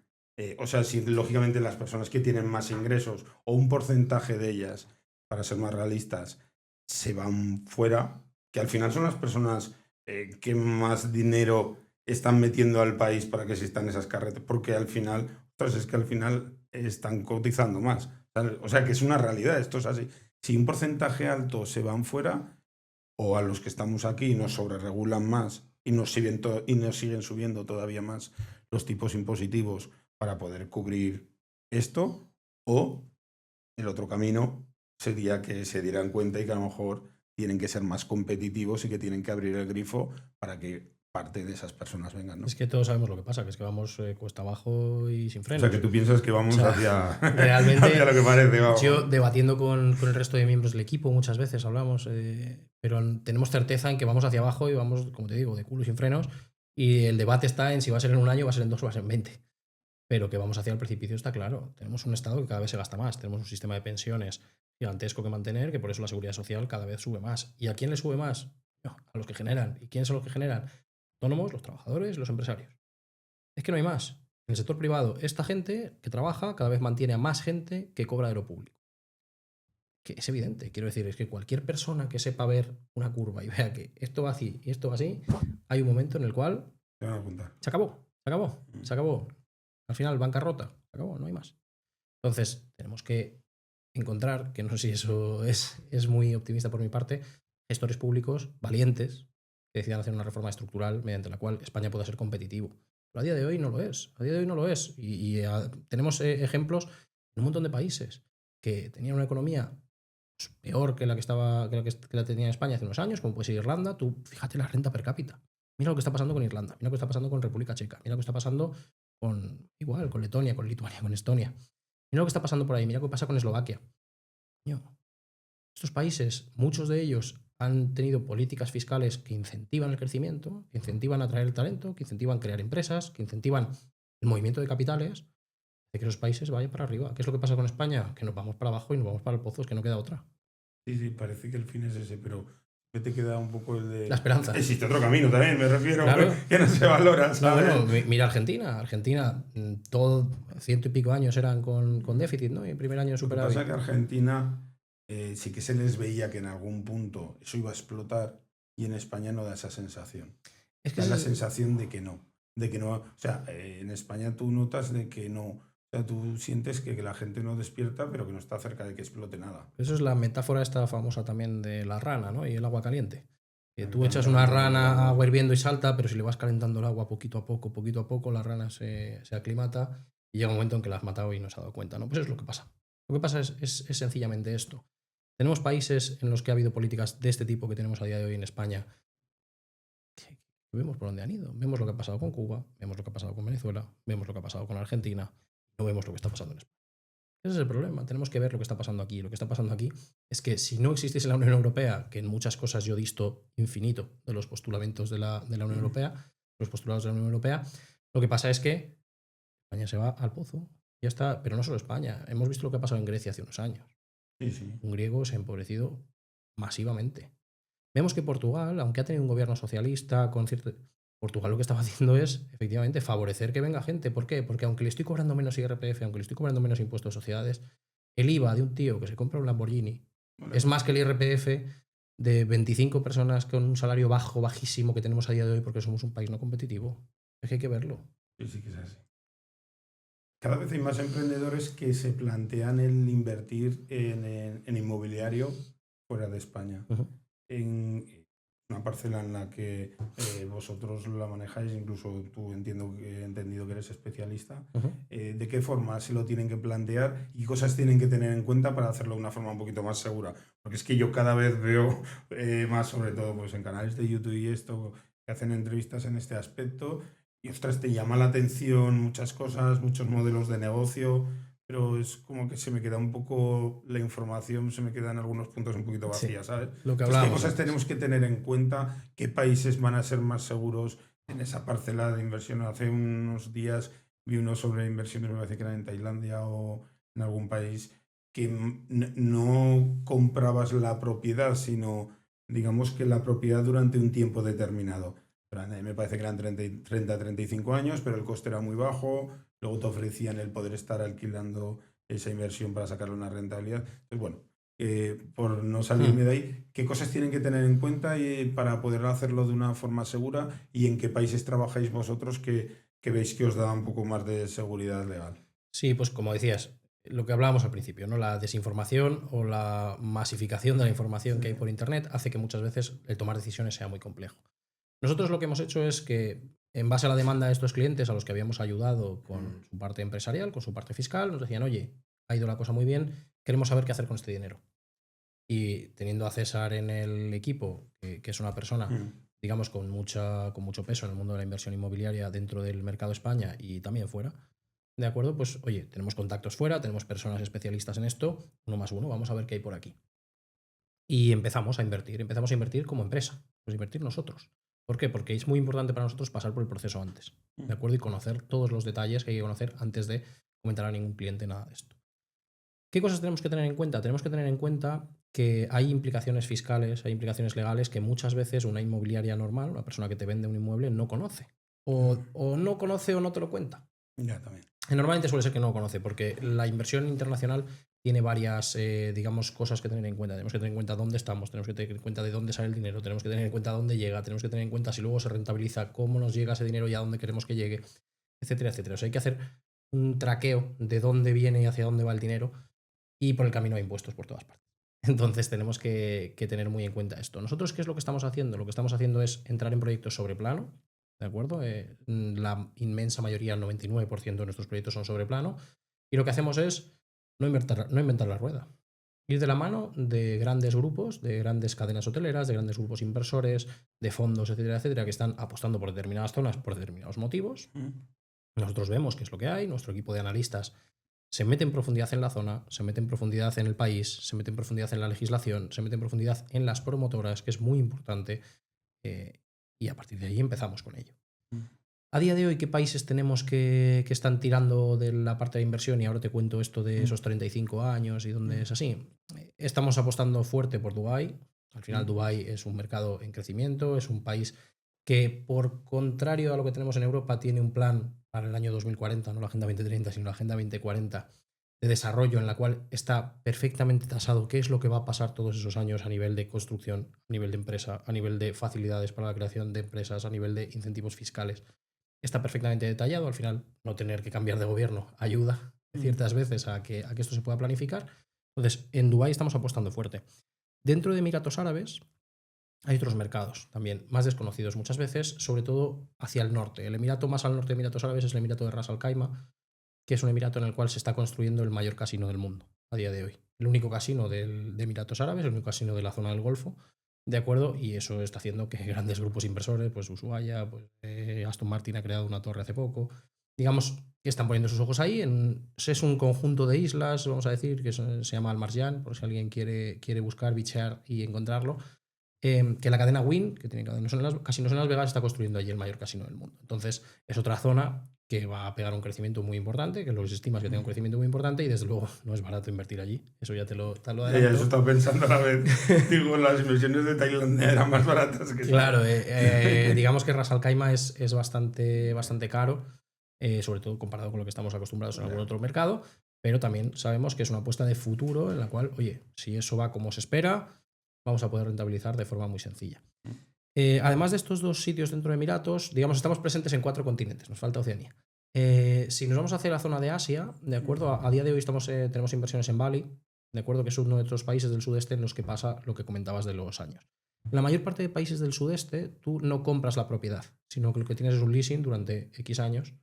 o sea, si lógicamente las personas que tienen más ingresos o un porcentaje de ellas, para ser más realistas, se van fuera, que al final son las personas que más dinero están metiendo al país para que existan esas carreteras, porque al final, ostras, es que al final están cotizando más. O sea, que es una realidad, esto es así. Si un porcentaje alto se van fuera, o a los que estamos aquí nos sobreregulan más y nos siguen subiendo todavía más los tipos impositivos para poder cubrir esto, o el otro camino sería que se dieran cuenta y que a lo mejor tienen que ser más competitivos y que tienen que abrir el grifo para que parte de esas personas vengan, ¿no? Es que todos sabemos lo que pasa, que es que vamos cuesta abajo y sin O frenos. sea, que tú piensas que vamos O sea, hacia, realmente, hacia lo que parece, vamos. yo debatiendo con el resto de miembros del equipo muchas veces hablamos, pero tenemos certeza en que vamos hacia abajo y vamos, como te digo, de culo y sin frenos. Y el debate está en si va a ser en un año, va a ser en 2 o va a ser en 20. Pero que vamos hacia el precipicio está claro. Tenemos un Estado que cada vez se gasta más. Tenemos un sistema de pensiones gigantesco que mantener, que por eso la seguridad social cada vez sube más. ¿Y a quién le sube más? No, a los que generan. ¿Y quiénes son los que generan? Autónomos, los trabajadores, los empresarios. Es que no hay más. En el sector privado, esta gente que trabaja cada vez mantiene a más gente que cobra de lo público. Que es evidente, quiero decir, es que cualquier persona que sepa ver una curva y vea que esto va así y esto va así, hay un momento en el cual Te van a apuntar. se acabó, se acabó, se acabó. Al final, bancarrota, se acabó, no hay más. Entonces, tenemos que encontrar, que no sé si eso es muy optimista por mi parte, gestores públicos valientes que decidan hacer una reforma estructural mediante la cual España pueda ser competitivo. Pero a día de hoy no lo es. A día de hoy no lo es. Tenemos ejemplos en un montón de países que tenían una economía pues, peor que la que tenía España hace unos años, como puede ser Irlanda. Tú fíjate la renta per cápita. Mira lo que está pasando con Irlanda, mira lo que está pasando con República Checa, mira lo que está pasando con Letonia, con Lituania, con Estonia. Mira lo que está pasando por ahí, mira lo que pasa con Eslovaquia. Coño, estos países, muchos de ellos han tenido políticas fiscales que incentivan el crecimiento, que incentivan atraer el talento, que incentivan crear empresas, que incentivan el movimiento de capitales, de que esos países vayan para arriba. ¿Qué es lo que pasa con España? Que nos vamos para abajo y nos vamos para el pozo, es que no queda otra. Sí, sí, parece que el fin es ese, pero ¿qué te queda un poco el La de... esperanza. Existe otro camino también, me refiero, Claro. que no se valora, No, ¿sabes? bueno, mira Argentina. Argentina, todo 100 y pico años eran con déficit, ¿no? Y el primer año Lo que superávit. pasa es que Argentina sí que se les veía que en algún punto eso iba a explotar y en España no da esa sensación. Es que Da la es- sensación de que no. O sea, en España tú notas de que no. O sea, tú sientes que la gente no despierta, pero que no está cerca de que explote nada. Eso es la metáfora esta famosa también de la rana, ¿no? Y el agua caliente. Que tú echas una Calentando el rana a agua. agua hirviendo y salta, pero si le vas calentando el agua poquito a poco, la rana se aclimata y llega un momento en que la has matado y no se ha dado cuenta, ¿no? Pues es lo que pasa. Lo que pasa es sencillamente esto. Tenemos países en los que ha habido políticas de este tipo que tenemos a día de hoy en España. Que vemos por dónde han ido. Vemos lo que ha pasado con Cuba, vemos lo que ha pasado con Venezuela, vemos lo que ha pasado con Argentina, no vemos lo que está pasando en España. Ese es el problema. Tenemos que ver lo que está pasando aquí. Lo que está pasando aquí es que si no existiese la Unión Europea, que en muchas cosas yo disto infinito de los postulamentos de la Unión Europea, los postulados de la Unión Europea, lo que pasa es que España se va al pozo. Ya está, pero no solo España. Hemos visto lo que ha pasado en Grecia hace unos años. Sí, sí. Un griego se ha empobrecido masivamente. Vemos que Portugal, aunque ha tenido un gobierno socialista con cierto... Portugal lo que estaba haciendo es, efectivamente, favorecer que venga gente. ¿Por qué? Porque aunque le estoy cobrando menos IRPF, aunque le estoy cobrando menos impuestos de sociedades, el IVA de un tío que se compra un Lamborghini Vale. es más que el IRPF de 25 personas con un salario bajo, bajísimo que tenemos a día de hoy porque somos un país no competitivo. Es que hay que verlo. Sí, sí que es así. Cada vez hay más emprendedores que se plantean el invertir en inmobiliario fuera de España. Uh-huh. En una parcela en la que vosotros la manejáis, incluso tú he entendido que eres especialista, Uh-huh. ¿de qué forma se lo tienen que plantear y qué cosas tienen que tener en cuenta para hacerlo de una forma un poquito más segura? Porque es que yo cada vez veo más, sobre todo pues, en canales de YouTube y esto, que hacen entrevistas en este aspecto y, ostras, te llama la atención muchas cosas, muchos modelos de negocio, pero es como que se me queda un poco la información, se me queda en algunos puntos un poquito vacía, Sí, ¿sabes? lo que Entonces, ¿qué hablábamos cosas antes. tenemos que tener en cuenta? ¿Qué países van a ser más seguros en esa parcela de inversión? Hace unos días vi uno sobre inversiones, me parece que era en Tailandia o en algún país, que no comprabas la propiedad, sino digamos que la propiedad durante un tiempo determinado. Me parece que eran 30 35 años, pero el coste era muy bajo. Luego te ofrecían el poder estar alquilando esa inversión para sacarle una rentabilidad. Entonces, bueno, por no salirme de ahí, ¿qué cosas tienen que tener en cuenta para poder hacerlo de una forma segura y en qué países trabajáis vosotros que veis que os da un poco más de seguridad legal? Sí, pues como decías, lo que hablábamos al principio, ¿no? La desinformación o la masificación de la información que hay por Internet hace que muchas veces el tomar decisiones sea muy complejo. Nosotros lo que hemos hecho es que, en base a la demanda de estos clientes a los que habíamos ayudado con su parte empresarial, con su parte fiscal, nos decían, oye, ha ido la cosa muy bien, queremos saber qué hacer con este dinero. Y teniendo a César en el equipo, que es una persona, digamos, con mucho peso en el mundo de la inversión inmobiliaria dentro del mercado de España y también fuera, ¿de acuerdo? Pues oye, tenemos contactos fuera, tenemos personas especialistas en esto, 1+1, vamos a ver qué hay por aquí. Y empezamos a invertir como empresa, pues invertir nosotros. ¿Por qué? Porque es muy importante para nosotros pasar por el proceso antes, ¿de acuerdo? Y conocer todos los detalles que hay que conocer antes de comentar a ningún cliente nada de esto. ¿Qué cosas tenemos que tener en cuenta? Tenemos que tener en cuenta que hay implicaciones fiscales, hay implicaciones legales que muchas veces una inmobiliaria normal, una persona que te vende un inmueble, no conoce. O no conoce o no te lo cuenta. Ya, también. Normalmente suele ser que no lo conoce, porque la inversión internacional tiene varias, digamos, cosas que tener en cuenta. Tenemos que tener en cuenta dónde estamos, tenemos que tener en cuenta de dónde sale el dinero, tenemos que tener en cuenta dónde llega, tenemos que tener en cuenta si luego se rentabiliza, cómo nos llega ese dinero y a dónde queremos que llegue, etcétera, etcétera. O sea, hay que hacer un traqueo de dónde viene y hacia dónde va el dinero y por el camino hay impuestos por todas partes. Entonces tenemos que tener muy en cuenta esto. Nosotros, ¿qué es lo que estamos haciendo? Lo que estamos haciendo es entrar en proyectos sobre plano, ¿de acuerdo? La inmensa mayoría, el 99% de nuestros proyectos son sobre plano, y lo que hacemos es no inventar la rueda. Ir de la mano de grandes grupos, de grandes cadenas hoteleras, de grandes grupos inversores, de fondos, etcétera, etcétera, que están apostando por determinadas zonas por determinados motivos. Nosotros vemos qué es lo que hay, nuestro equipo de analistas se mete en profundidad en la zona, se mete en profundidad en el país, se mete en profundidad en la legislación, se mete en profundidad en las promotoras, que es muy importante, y a partir de ahí empezamos con ello. A día de hoy, ¿qué países tenemos que están tirando de la parte de inversión? Y ahora te cuento esto de esos 35 años y donde es así. Estamos apostando fuerte por Dubái. Al final, Dubái es un mercado en crecimiento, es un país que, por contrario a lo que tenemos en Europa, tiene un plan para el año 2040, no la Agenda 2030, sino la Agenda 2040 de desarrollo, en la cual está perfectamente tasado qué es lo que va a pasar todos esos años a nivel de construcción, a nivel de empresa, a nivel de facilidades para la creación de empresas, a nivel de incentivos fiscales. Está perfectamente detallado. Al final, no tener que cambiar de gobierno ayuda ciertas veces a que esto se pueda planificar. Entonces, en Dubái estamos apostando fuerte. Dentro de Emiratos Árabes hay otros mercados también más desconocidos muchas veces, sobre todo hacia el norte. El emirato más al norte de Emiratos Árabes es el Emirato de Ras Al Khaimah, que es un emirato en el cual se está construyendo el mayor casino del mundo a día de hoy. El único casino de Emiratos Árabes, el único casino de la zona del Golfo, ¿de acuerdo? Y eso está haciendo que grandes grupos inversores, pues Ushuaia, pues Aston Martin ha creado una torre hace poco, digamos que están poniendo sus ojos ahí. Es un conjunto de islas, vamos a decir, que se llama Al Marjan, por si alguien quiere buscar, bichear y encontrarlo. Que la cadena Wynn, que tiene casinos en Las Vegas, está construyendo allí el mayor casino del mundo. Entonces, es otra zona que va a pegar un crecimiento muy importante, que los estimas que tenga un crecimiento muy importante, y desde luego no es barato invertir allí. Eso ya te lo adelanto. Ya, eso estaba pensando a la vez. Digo, las inversiones de Tailandia eran más baratas que claro, digamos que Ras Al Khaimah es bastante caro, sobre todo comparado con lo que estamos acostumbrados en algún otro mercado, pero también sabemos que es una apuesta de futuro en la cual, oye, si eso va como se espera, vamos a poder rentabilizar de forma muy sencilla. Además de estos dos sitios dentro de Emiratos, digamos, estamos presentes en 4 continentes, nos falta Oceanía. Si nos vamos hacia la zona de Asia, ¿de acuerdo? A día de hoy tenemos inversiones en Bali, ¿de acuerdo? Que es uno de otros países del sudeste en los que pasa lo que comentabas de los años. En la mayor parte de países del sudeste, tú no compras la propiedad, sino que lo que tienes es un leasing durante X años,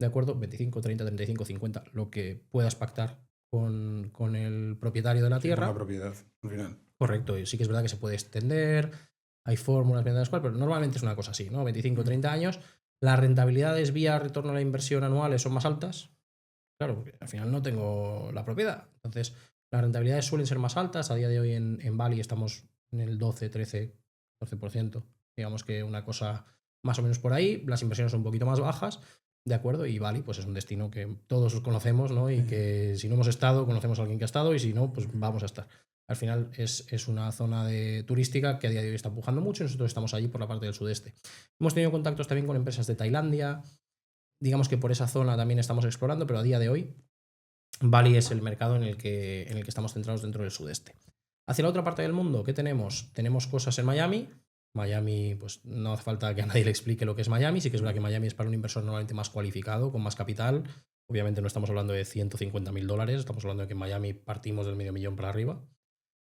¿de acuerdo? 25, 30, 35, 50, lo que puedas pactar con el propietario de la tierra. La propiedad, al final. Correcto, y sí que es verdad que se puede extender, hay fórmulas mediante las cuales, pero normalmente es una cosa así, ¿no? 25, 30 años, las rentabilidades vía retorno a la inversión anuales son más altas, claro, porque al final no tengo la propiedad. Entonces, las rentabilidades suelen ser más altas. A día de hoy en Bali estamos en el 12, 13, 14%, digamos que una cosa más o menos por ahí. Las inversiones son un poquito más bajas, ¿de acuerdo? Y Bali pues es un destino que todos conocemos, ¿no? Y que si no hemos estado, conocemos a alguien que ha estado, y si no, pues vamos a estar. Al final es una zona turística que a día de hoy está empujando mucho, y nosotros estamos allí por la parte del sudeste. Hemos tenido contactos también con empresas de Tailandia. Digamos que por esa zona también estamos explorando, pero a día de hoy Bali es el mercado en el que estamos centrados dentro del sudeste. Hacia la otra parte del mundo, ¿qué tenemos? Tenemos cosas en Miami. Miami, pues no hace falta que a nadie le explique lo que es Miami. Sí que es verdad que Miami es para un inversor normalmente más cualificado, con más capital. Obviamente no estamos hablando de $150.000, estamos hablando de que en Miami partimos del $500,000 para arriba.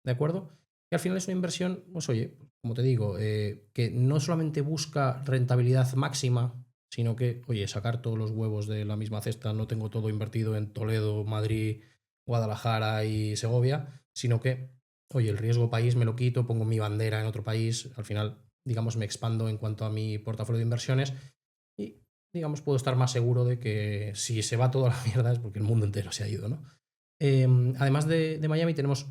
¿De acuerdo? Y al final es una inversión, pues oye, como te digo, que no solamente busca rentabilidad máxima, sino que, oye, sacar todos los huevos de la misma cesta, no tengo todo invertido en Toledo, Madrid, Guadalajara y Segovia, sino que, oye, el riesgo país me lo quito, pongo mi bandera en otro país, al final, digamos, me expando en cuanto a mi portafolio de inversiones y, digamos, puedo estar más seguro de que si se va toda la mierda es porque el mundo entero se ha ido, ¿no? Además de Miami tenemos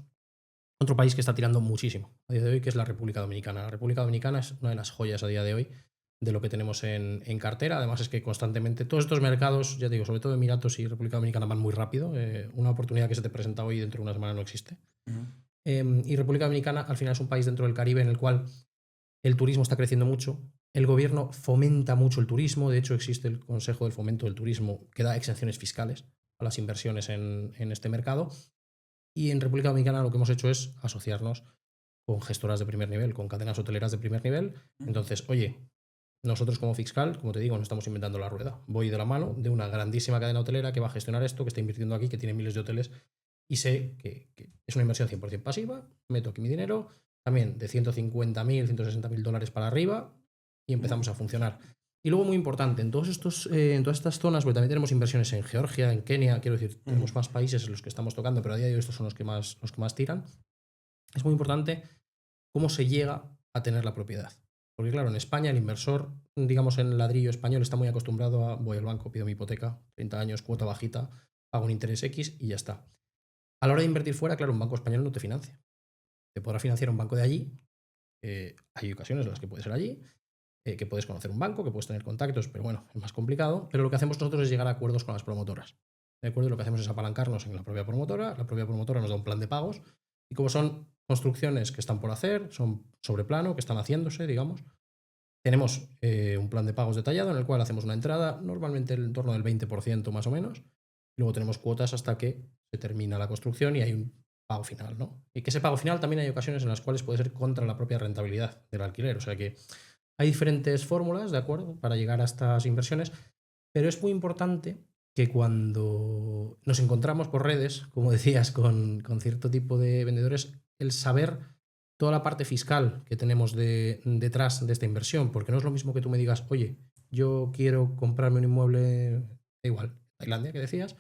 otro país que está tirando muchísimo a día de hoy, que es la República Dominicana. La República Dominicana es una de las joyas a día de hoy de lo que tenemos en cartera. Además es que constantemente todos estos mercados, ya te digo, sobre todo Emiratos y República Dominicana, van muy rápido. Una oportunidad que se te presenta hoy dentro de una semana no existe. Y República Dominicana al final es un país dentro del Caribe en el cual el turismo está creciendo mucho. El gobierno fomenta mucho el turismo. De hecho, existe el Consejo del Fomento del Turismo que da exenciones fiscales a las inversiones en este mercado. Y en República Dominicana lo que hemos hecho es asociarnos con gestoras de primer nivel, con cadenas hoteleras de primer nivel. Entonces, oye, nosotros como fiscal, como te digo, no estamos inventando la rueda. Voy de la mano de una grandísima cadena hotelera que va a gestionar esto, que está invirtiendo aquí, que tiene miles de hoteles, y sé que es una inversión 100% pasiva. Meto aquí mi dinero, también de $150.000, $160.000 para arriba, y empezamos a funcionar. Y luego muy importante, en todas estas zonas, porque también tenemos inversiones en Georgia, en Kenia, quiero decir, tenemos más países en los que estamos tocando, pero a día de hoy estos son los que más tiran. Es muy importante cómo se llega a tener la propiedad. Porque claro, en España el inversor, digamos en el ladrillo español, está muy acostumbrado a voy al banco, pido mi hipoteca, 30 años, cuota bajita, pago un interés X y ya está. A la hora de invertir fuera, claro, un banco español no te financia. Te podrá financiar un banco de allí. Hay ocasiones en las que puede ser allí, que puedes conocer un banco, que puedes tener contactos, pero bueno, es más complicado. Pero lo que hacemos nosotros es llegar a acuerdos con las promotoras. ¿De acuerdo? Lo que hacemos es apalancarnos en la propia promotora nos da un plan de pagos, y como son construcciones que están por hacer, son sobre plano, que están haciéndose, digamos, tenemos un plan de pagos detallado en el cual hacemos una entrada, normalmente en torno del 20% más o menos, y luego tenemos cuotas hasta que se termina la construcción y hay un pago final, ¿no? Y que ese pago final también hay ocasiones en las cuales puede ser contra la propia rentabilidad del alquiler, o sea que hay diferentes fórmulas, ¿de acuerdo?, para llegar a estas inversiones, pero es muy importante que cuando nos encontramos por redes, como decías, con cierto tipo de vendedores, el saber toda la parte fiscal que tenemos detrás de esta inversión, porque no es lo mismo que tú me digas, oye, yo quiero comprarme un inmueble, da igual, Tailandia, que decías,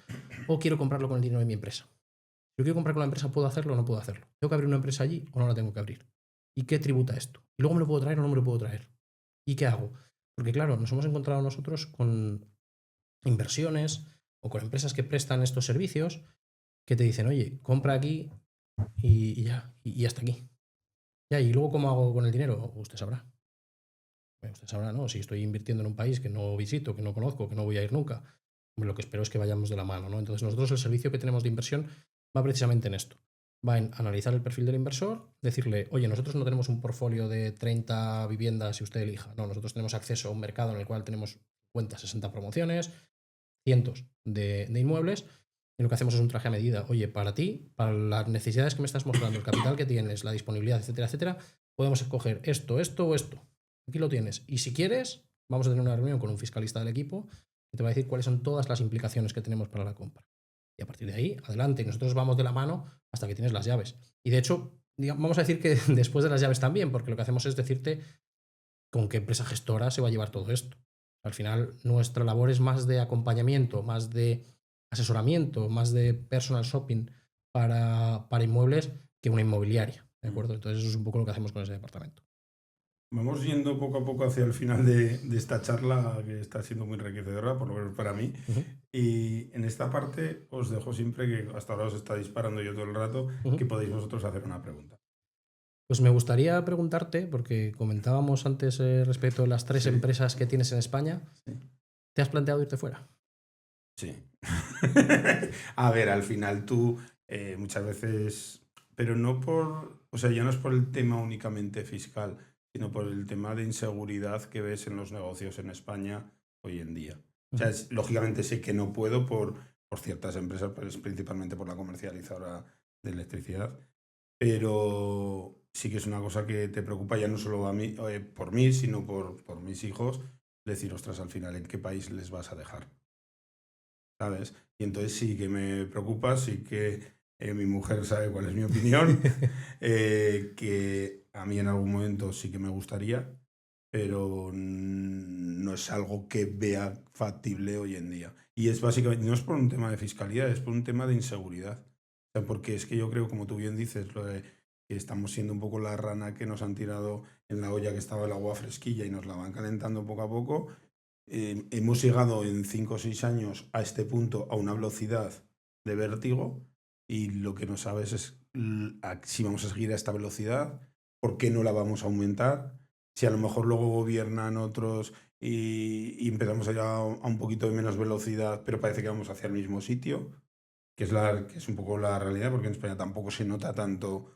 o quiero comprarlo con el dinero de mi empresa. Yo quiero comprar con la empresa, ¿puedo hacerlo o no puedo hacerlo? ¿Tengo que abrir una empresa allí o no la tengo que abrir? ¿Y qué tributa esto? ¿Y luego me lo puedo traer o no me lo puedo traer? ¿Y qué hago? Porque claro, nos hemos encontrado nosotros con inversiones o con empresas que prestan estos servicios que te dicen, oye, compra aquí y ya, y hasta aquí. Ya, y luego, ¿cómo hago con el dinero? Usted sabrá. Usted sabrá, ¿no? Si estoy invirtiendo en un país que no visito, que no conozco, que no voy a ir nunca, lo que espero es que vayamos de la mano, ¿no? Entonces, nosotros el servicio que tenemos de inversión va precisamente en esto. Va en analizar el perfil del inversor, decirle, oye, nosotros no tenemos un portfolio de 30 viviendas si usted elija. No, nosotros tenemos acceso a un mercado en el cual tenemos 50, 60 promociones, cientos de inmuebles, y lo que hacemos es un traje a medida. Oye, para ti, para las necesidades que me estás mostrando, el capital que tienes, la disponibilidad, etcétera, etcétera, podemos escoger esto, esto o esto. Aquí lo tienes. Y si quieres, vamos a tener una reunión con un fiscalista del equipo que te va a decir cuáles son todas las implicaciones que tenemos para la compra. Y a partir de ahí, adelante. Nosotros vamos de la mano hasta que tienes las llaves. Y de hecho, vamos a decir que después de las llaves también, porque lo que hacemos es decirte con qué empresa gestora se va a llevar todo esto. Al final, nuestra labor es más de acompañamiento, más de asesoramiento, más de personal shopping para inmuebles que una inmobiliaria. ¿De acuerdo? Entonces, eso es un poco lo que hacemos con ese departamento. Vamos yendo poco a poco hacia el final de esta charla, que está siendo muy enriquecedora, por lo menos para mí. Uh-huh. Y en esta parte os dejo siempre, que hasta ahora os está disparando yo todo el rato, que podéis vosotros hacer una pregunta. Pues me gustaría preguntarte, porque comentábamos antes respecto a las 3 empresas que tienes en España, ¿te has planteado irte fuera? Sí. A ver, al final tú muchas veces, pero no por, o sea, ya no es por el tema únicamente fiscal, sino por el tema de inseguridad que ves en los negocios en España hoy en día. O sea, lógicamente sé que no puedo por ciertas empresas, pues, principalmente por la comercializadora de electricidad, pero sí que es una cosa que te preocupa ya no solo a mí, por mí, sino por mis hijos, decir, ostras, al final, ¿en qué país les vas a dejar? ¿Sabes? Y entonces sí que me preocupa, sí que mi mujer sabe cuál es mi opinión, que a mí en algún momento sí que me gustaría, pero no es algo que vea factible hoy en día. Y es básicamente, no es por un tema de fiscalidad, es por un tema de inseguridad. O sea, porque es que yo creo, como tú bien dices, lo de que estamos siendo un poco la rana que nos han tirado en la olla que estaba el agua fresquilla y nos la van calentando poco a poco. Hemos llegado en 5 o 6 años a este punto a una velocidad de vértigo y lo que no sabes es si vamos a seguir a esta velocidad, por qué no la vamos a aumentar, si a lo mejor luego gobiernan otros y empezamos a ir a un poquito de menos velocidad, pero parece que vamos hacia el mismo sitio, que es un poco la realidad, porque en España tampoco se nota tanto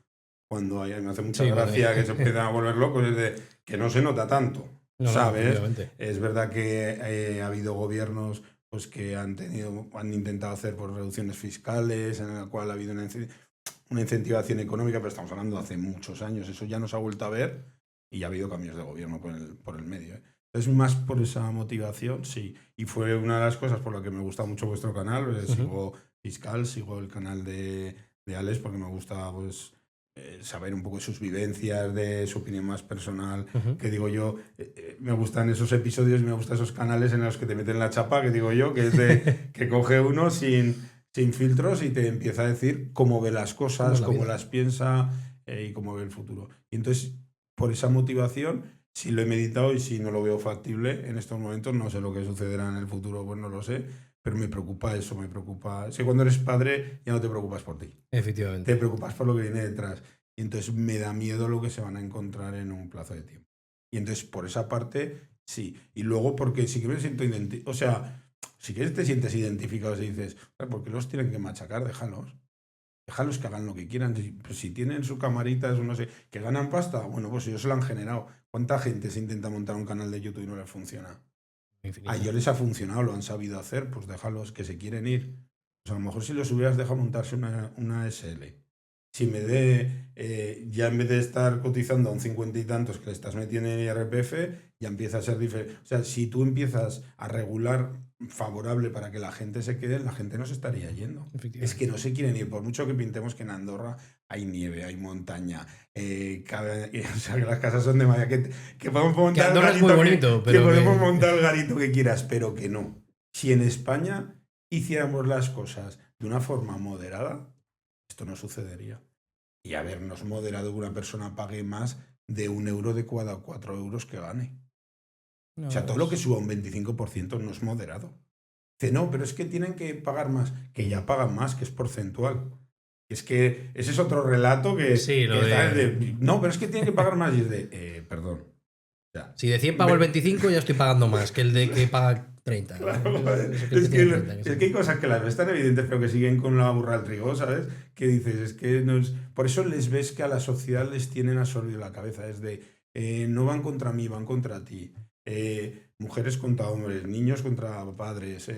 cuando hay, me hace mucha gracia que se empiezan a volver locos, es de que no se nota tanto. No, ¿Sabes? No, es verdad que ha habido gobiernos pues, que han intentado hacer por reducciones fiscales, en la cual ha habido una incentivación económica, pero estamos hablando de hace muchos años. Eso ya no se ha vuelto a ver y ya ha habido cambios de gobierno por el medio. Es más por esa motivación, sí. Y fue una de las cosas por la que me gusta mucho vuestro canal. Sigo Fiscal, sigo el canal de Alex, porque me gusta pues saber un poco de sus vivencias, de su opinión más personal, que digo yo, me gustan esos episodios, me gustan esos canales en los que te meten la chapa, que digo yo, que es de que coge uno sin filtros y te empieza a decir cómo ve las cosas, cómo las piensa y cómo ve el futuro. Y entonces, por esa motivación, si lo he meditado y si no lo veo factible en estos momentos, no sé lo que sucederá en el futuro, pues no lo sé, pero me preocupa eso, me preocupa. Es que cuando eres padre ya no te preocupas por ti. Efectivamente. Te preocupas por lo que viene detrás. Y entonces me da miedo lo que se van a encontrar en un plazo de tiempo. Y entonces, por esa parte, sí. Y luego, porque sí que me siento identificado. O sea, si quieres te sientes identificado y dices, ¿por qué los tienen que machacar? Déjalos. Déjalos que hagan lo que quieran. Pues si tienen su camarita, eso no sé, que ganan pasta, bueno, pues ellos se lo han generado. ¿Cuánta gente se intenta montar un canal de YouTube y no les funciona? A ellos les ha funcionado, lo han sabido hacer, pues déjalos que se quieren ir. Pues a lo mejor si los hubieras dejado montarse una SL. Si me ya en vez de estar cotizando a un 50 y tantos que le estás metiendo en IRPF, ya empieza a ser diferente. O sea, si tú empiezas a regular favorable para que la gente se quede, la gente no se estaría yendo. Es que no se quieren ir, por mucho que pintemos que en Andorra hay nieve, hay montaña, o sea, que las casas son de madera, que podemos montar Andorra es muy bonito, pero podemos montar el garito que quieras, pero que no. Si en España hiciéramos las cosas de una forma moderada, esto no sucedería. Y habernos moderado que una persona pague más de €1 de cada 4 euros que gane. No, o sea, todo lo que suba un 25% no es moderado. Dice, no, pero es que tienen que pagar más. Que ya pagan más, que es porcentual. Es que ese es otro relato que... Sí, lo que no, pero es que tienen que pagar más. Y es de, perdón. Ya. Si de 100 pago el 25, ya estoy pagando más que el de que paga 30. Claro, es que hay cosas que las ves tan evidentes, pero que siguen con la burra al trigo, ¿sabes? Que dices, es que no es... Por eso les ves que a la sociedad les tienen absorbido la cabeza. Es de, no van contra mí, van contra ti. Mujeres contra hombres, niños contra padres,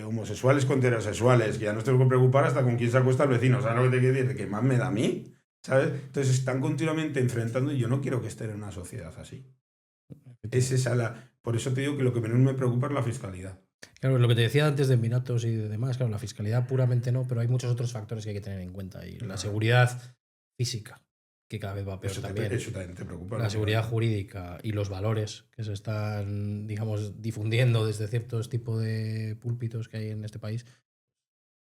homosexuales contra heterosexuales, que ya no tengo que preocupar hasta con quién se acuesta el vecino. ¿Sabes lo que te quiero decir? ¿Qué más me da a mí? ¿Sabes? Entonces están continuamente enfrentando y yo no quiero que estén en una sociedad así. Es esa por eso te digo que lo que menos me preocupa es la fiscalidad. Claro, lo que te decía antes de Minatos y de demás, claro, la fiscalidad puramente no, pero hay muchos otros factores que hay que tener en cuenta. Y la seguridad física, que cada vez va peor también. Eso también te preocupa. La seguridad jurídica y los valores que se están, digamos, difundiendo desde ciertos tipos de púlpitos que hay en este país.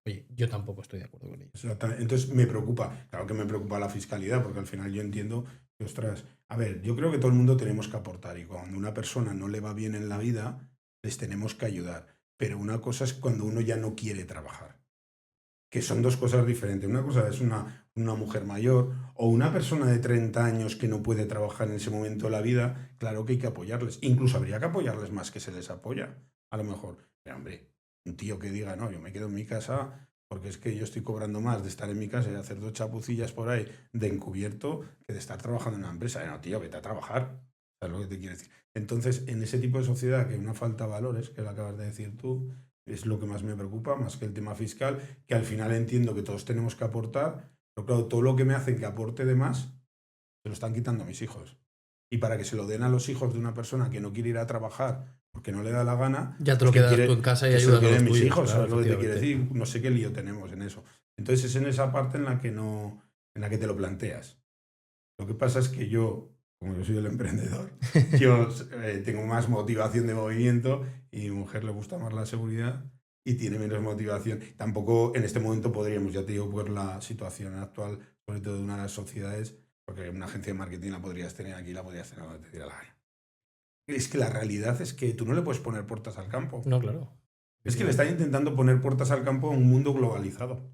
Oye, yo tampoco estoy de acuerdo con ello. Entonces me preocupa, claro que me preocupa la fiscalidad, porque al final yo entiendo que, ostras, a ver, yo creo que todo el mundo tenemos que aportar y cuando a una persona no le va bien en la vida, les tenemos que ayudar. Pero una cosa es cuando uno ya no quiere trabajar, que son dos cosas diferentes. Una cosa es una mujer mayor o una persona de 30 años que no puede trabajar en ese momento de la vida, claro que hay que apoyarles. Incluso habría que apoyarles más que se les apoya, a lo mejor. Pero hombre, un tío que diga, no, yo me quedo en mi casa porque es que yo estoy cobrando más de estar en mi casa y hacer 2 chapucillas por ahí de encubierto que de estar trabajando en una empresa. No, tío, vete a trabajar. ¿Sabes lo que te quiero decir? Entonces, en ese tipo de sociedad que hay una falta de valores, que lo acabas de decir tú, es lo que más me preocupa, más que el tema fiscal, que al final entiendo que todos tenemos que aportar, pero claro, todo lo que me hacen que aporte de más, se lo están quitando a mis hijos. Y para que se lo den a los hijos de una persona que no quiere ir a trabajar porque no le da la gana, ya te lo quedas tú en casa y ayudas a los mis tuyos, hijos, claro, ¿sabes lo que te quiero decir? No sé qué lío tenemos en eso. Entonces es en esa parte en la que te lo planteas. Lo que pasa es que yo, como yo soy el emprendedor, yo tengo más motivación de movimiento y a mi mujer le gusta más la seguridad y tiene menos motivación. Tampoco en este momento podríamos, ya te digo, por la situación actual, sobre todo de una de las sociedades, porque una agencia de marketing la podrías tener aquí, la podrías tener donde te diera la gana. Es que la realidad es que tú no le puedes poner puertas al campo. No, claro. Es que le están intentando poner puertas al campo a un mundo globalizado.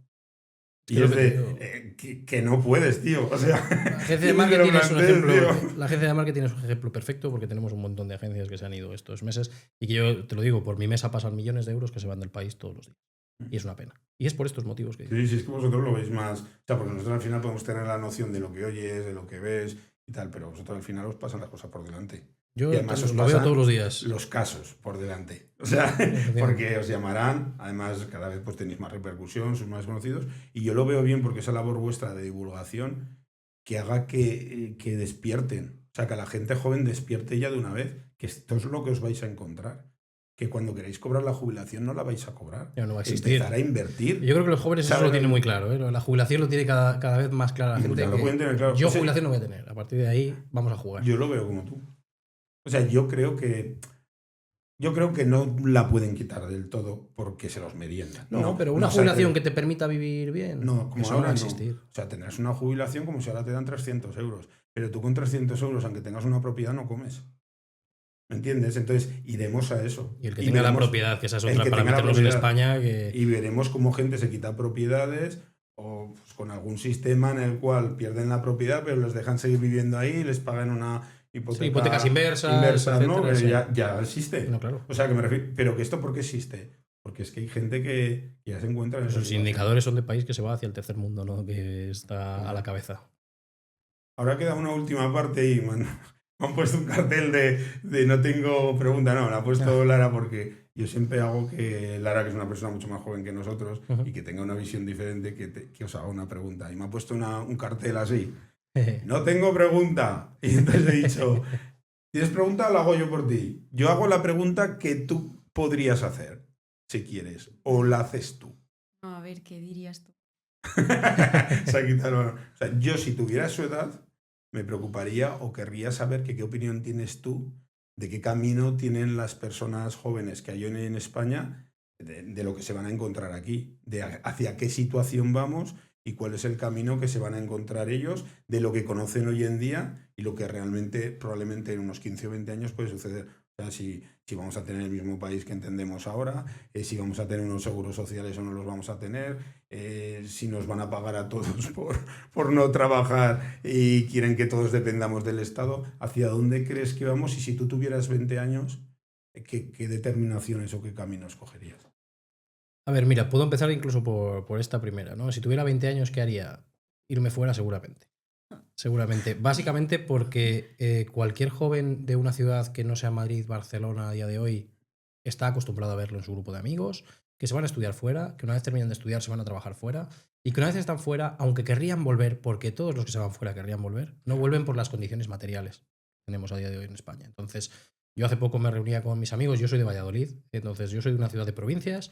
Y es de que no puedes, tío. O sea, la agencia de marketing es un ejemplo. La agencia de marketing es un ejemplo perfecto porque tenemos un montón de agencias que se han ido estos meses y que yo te lo digo, por mi mesa pasan millones de euros que se van del país todos los días. Y es una pena. Y es por estos motivos que... Sí, es que vosotros lo veis más... O sea, porque nosotros al final podemos tener la noción de lo que oyes, de lo que ves y tal, pero vosotros al final os pasan las cosas por delante. Yo y además lo veo todos los días. Los casos por delante. O sea, porque os llamarán, además cada vez pues tenéis más repercusión, sois más conocidos, y yo lo veo bien porque esa labor vuestra de divulgación que haga que despierten. O sea, que la gente joven despierte ya de una vez, que esto es lo que os vais a encontrar. Que cuando queréis cobrar la jubilación no la vais a cobrar. Ya no va a existir. Empezar a invertir. Yo creo que los jóvenes eso lo tienen muy claro. ¿eh? La jubilación lo tiene cada vez más clara la gente. Lo pueden tener claro. Yo jubilación no voy a tener. A partir de ahí vamos a jugar. Yo lo veo como tú. O sea, yo creo que no la pueden quitar del todo porque se los meriendan. No, pero una jubilación que te permita vivir bien, no, como eso ahora va a no. existir. O sea, tendrás una jubilación como si ahora te dan 300 euros. Pero tú con 300 euros, aunque tengas una propiedad, no comes. ¿Me entiendes? Entonces, iremos a eso. Y el que tenga la propiedad, que esa es otra para meternos en España. Y veremos cómo gente se quita propiedades o pues, con algún sistema en el cual pierden la propiedad, pero les dejan seguir viviendo ahí y les pagan una hipotecas inversas, ¿no? etcétera, Ya existe. No, claro. O sea, que me refiero. Pero que esto, ¿por qué existe? Porque es que hay gente que ya se encuentra en Los indicadores son de país que se va hacia el tercer mundo, ¿no? Que está a la cabeza. Ahora queda una última parte y me han puesto un cartel de no tengo pregunta. No, la ha puesto Lara porque yo siempre hago que Lara, que es una persona mucho más joven que nosotros y que tenga una visión diferente, que os haga una pregunta. Y me ha puesto un cartel así. No tengo pregunta. Y entonces he dicho, ¿tienes pregunta o la hago yo por ti? Yo hago la pregunta que tú podrías hacer, si quieres, o la haces tú. No, a ver, ¿qué dirías tú? Se ha quitado. O sea, yo si tuviera su edad, me preocuparía o querría saber qué opinión tienes tú de qué camino tienen las personas jóvenes que hay en España de lo que se van a encontrar aquí, de hacia qué situación vamos y cuál es el camino que se van a encontrar ellos, de lo que conocen hoy en día y lo que realmente probablemente en unos 15 o 20 años puede suceder. O sea, si vamos a tener el mismo país que entendemos ahora, si vamos a tener unos seguros sociales o no los vamos a tener, si nos van a pagar a todos por no trabajar y quieren que todos dependamos del Estado, ¿hacia dónde crees que vamos? Y si tú tuvieras 20 años, ¿qué determinaciones o qué caminos cogerías? A ver, mira, puedo empezar incluso por esta primera, ¿no? Si tuviera 20 años, ¿qué haría? Irme fuera seguramente. Seguramente. Básicamente porque cualquier joven de una ciudad que no sea Madrid, Barcelona a día de hoy está acostumbrado a verlo en su grupo de amigos, que se van a estudiar fuera, que una vez terminan de estudiar se van a trabajar fuera y que una vez están fuera, aunque querrían volver, porque todos los que se van fuera querrían volver, no vuelven por las condiciones materiales que tenemos a día de hoy en España. Entonces, yo hace poco me reunía con mis amigos, yo soy de Valladolid, entonces yo soy de una ciudad de provincias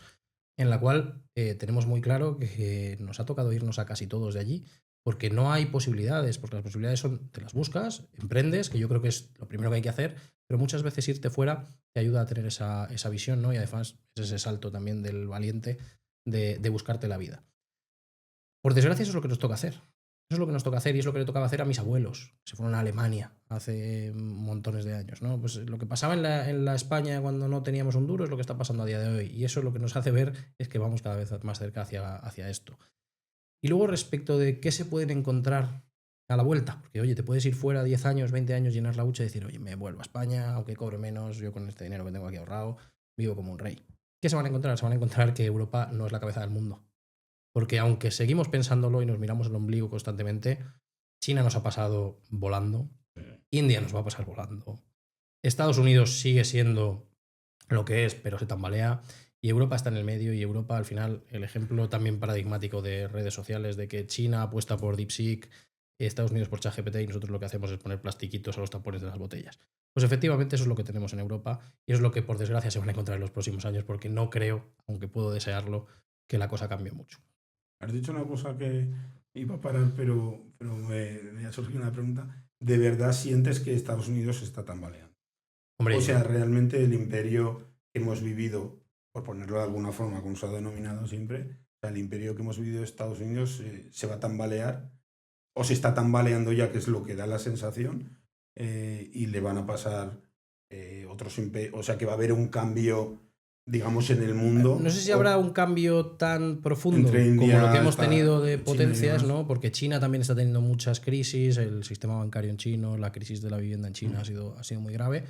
en la cual tenemos muy claro que nos ha tocado irnos a casi todos de allí porque no hay posibilidades, porque las posibilidades son, te las buscas, emprendes, que yo creo que es lo primero que hay que hacer, pero muchas veces irte fuera te ayuda a tener esa visión, ¿no? Y además es ese salto también del valiente de buscarte la vida. Por desgracia eso es lo que nos toca hacer. Eso es lo que nos toca hacer y es lo que le tocaba hacer a mis abuelos. Se fueron a Alemania hace montones de años, ¿no? Pues lo que pasaba en la España cuando no teníamos un duro es lo que está pasando a día de hoy. Y eso lo que nos hace ver es que vamos cada vez más cerca hacia esto. Y luego respecto de qué se pueden encontrar a la vuelta, porque oye, te puedes ir fuera 10 años, 20 años, llenar la hucha y decir, oye, me vuelvo a España, aunque cobre menos, yo con este dinero que tengo aquí ahorrado, vivo como un rey. ¿Qué se van a encontrar? Se van a encontrar que Europa no es la cabeza del mundo. Porque aunque seguimos pensándolo y nos miramos el ombligo constantemente, China nos ha pasado volando, India nos va a pasar volando, Estados Unidos sigue siendo lo que es, pero se tambalea, y Europa está en el medio, y Europa al final, el ejemplo también paradigmático de redes sociales, de que China apuesta por DeepSeek, Estados Unidos por ChatGPT, y nosotros lo que hacemos es poner plastiquitos a los tapones de las botellas. Pues efectivamente eso es lo que tenemos en Europa, y es lo que por desgracia se van a encontrar en los próximos años, porque no creo, aunque puedo desearlo, que la cosa cambie mucho. Has dicho una cosa que iba a parar, pero me ha surgido una pregunta. ¿De verdad sientes que Estados Unidos se está tambaleando? Hombre, o sea, realmente el imperio que hemos vivido, por ponerlo de alguna forma, como se ha denominado siempre, o sea, el imperio que hemos vivido de Estados Unidos se va a tambalear, o se está tambaleando ya, que es lo que da la sensación, y le van a pasar otros imperios, o sea, que va a haber un cambio, digamos, en el mundo. No sé si habrá un cambio tan profundo India, como lo que hemos tenido de potencias, China, ¿no? Porque China también está teniendo muchas crisis, el sistema bancario en China, la crisis de la vivienda en China ha sido muy grave.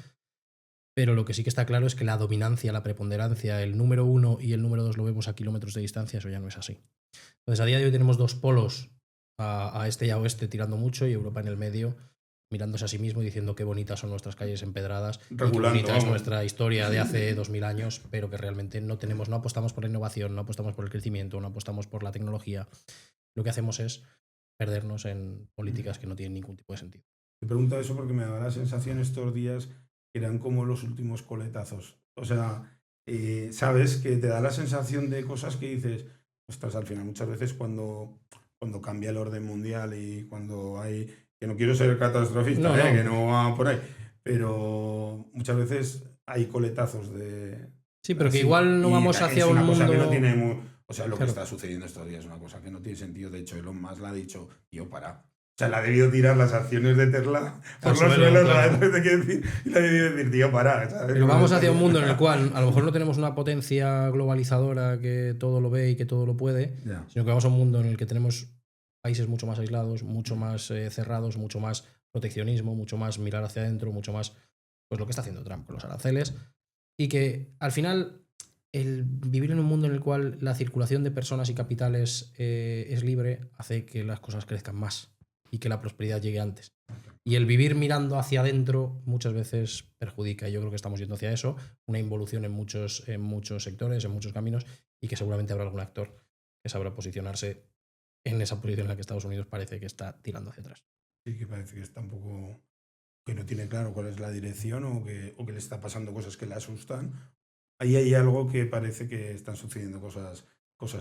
Pero lo que sí que está claro es que la dominancia, la preponderancia, el número 1 y el número 2 lo vemos a kilómetros de distancia, eso ya no es así. Entonces, a día de hoy tenemos dos polos, a este y a oeste, tirando mucho, y Europa en el medio, mirándose a sí mismo y diciendo qué bonitas son nuestras calles empedradas, y qué bonita es nuestra historia de hace 2000 años, pero que realmente no apostamos por la innovación, no apostamos por el crecimiento, no apostamos por la tecnología. Lo que hacemos es perdernos en políticas que no tienen ningún tipo de sentido. Te pregunto eso porque me da la sensación estos días que eran como los últimos coletazos. O sea, sabes que te da la sensación de cosas que dices, ostras, al final muchas veces cuando cambia el orden mundial y cuando hay, que no quiero ser catastrofista, No. que no va por ahí, pero muchas veces hay coletazos de... Sí, pero que así, igual no y vamos es hacia una un cosa mundo... que no tiene o sea, lo que Claro. está sucediendo estos días es una cosa que no tiene sentido. De hecho, Elon Musk la ha dicho, tío, para. O sea, le ha debido tirar las acciones de Tesla por Al los suelo, suelos, claro. ¿sabes? Te quiero decir, y le ha debido decir, tío, para. ¿sabes? Pero vamos hacia un mundo en el cual a lo mejor no tenemos una potencia globalizadora que todo lo ve y que todo lo puede, Ya. sino que vamos a un mundo en el que tenemos países mucho más aislados, mucho más cerrados, mucho más proteccionismo, mucho más mirar hacia adentro, mucho más pues lo que está haciendo Trump con los aranceles. Y que al final el vivir en un mundo en el cual la circulación de personas y capitales es libre hace que las cosas crezcan más y que la prosperidad llegue antes. Y el vivir mirando hacia adentro muchas veces perjudica. Yo creo que estamos yendo hacia eso, una involución en muchos sectores, en muchos caminos, y que seguramente habrá algún actor que sabrá posicionarse en esa posición en la que Estados Unidos parece que está tirando hacia atrás. Sí, que parece que está un poco. Que no tiene claro cuál es la dirección o que le está pasando cosas que le asustan. Ahí hay algo que parece que están sucediendo cosas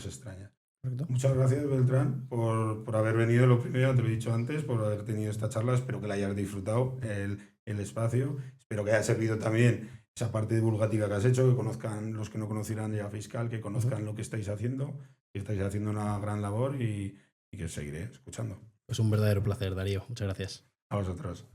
extrañas. ¿Correcto? Muchas gracias, Beltrán, por haber venido. Lo primero, te lo he dicho antes, por haber tenido esta charla. Espero que la hayas disfrutado, el espacio. Espero que haya servido también esa parte divulgativa que has hecho, que conozcan los que no conocieran ya Fiscal, que conozcan lo que estáis haciendo, que estáis haciendo una gran labor y que os seguiré escuchando. Pues un verdadero placer, Darío. Muchas gracias. A vosotros.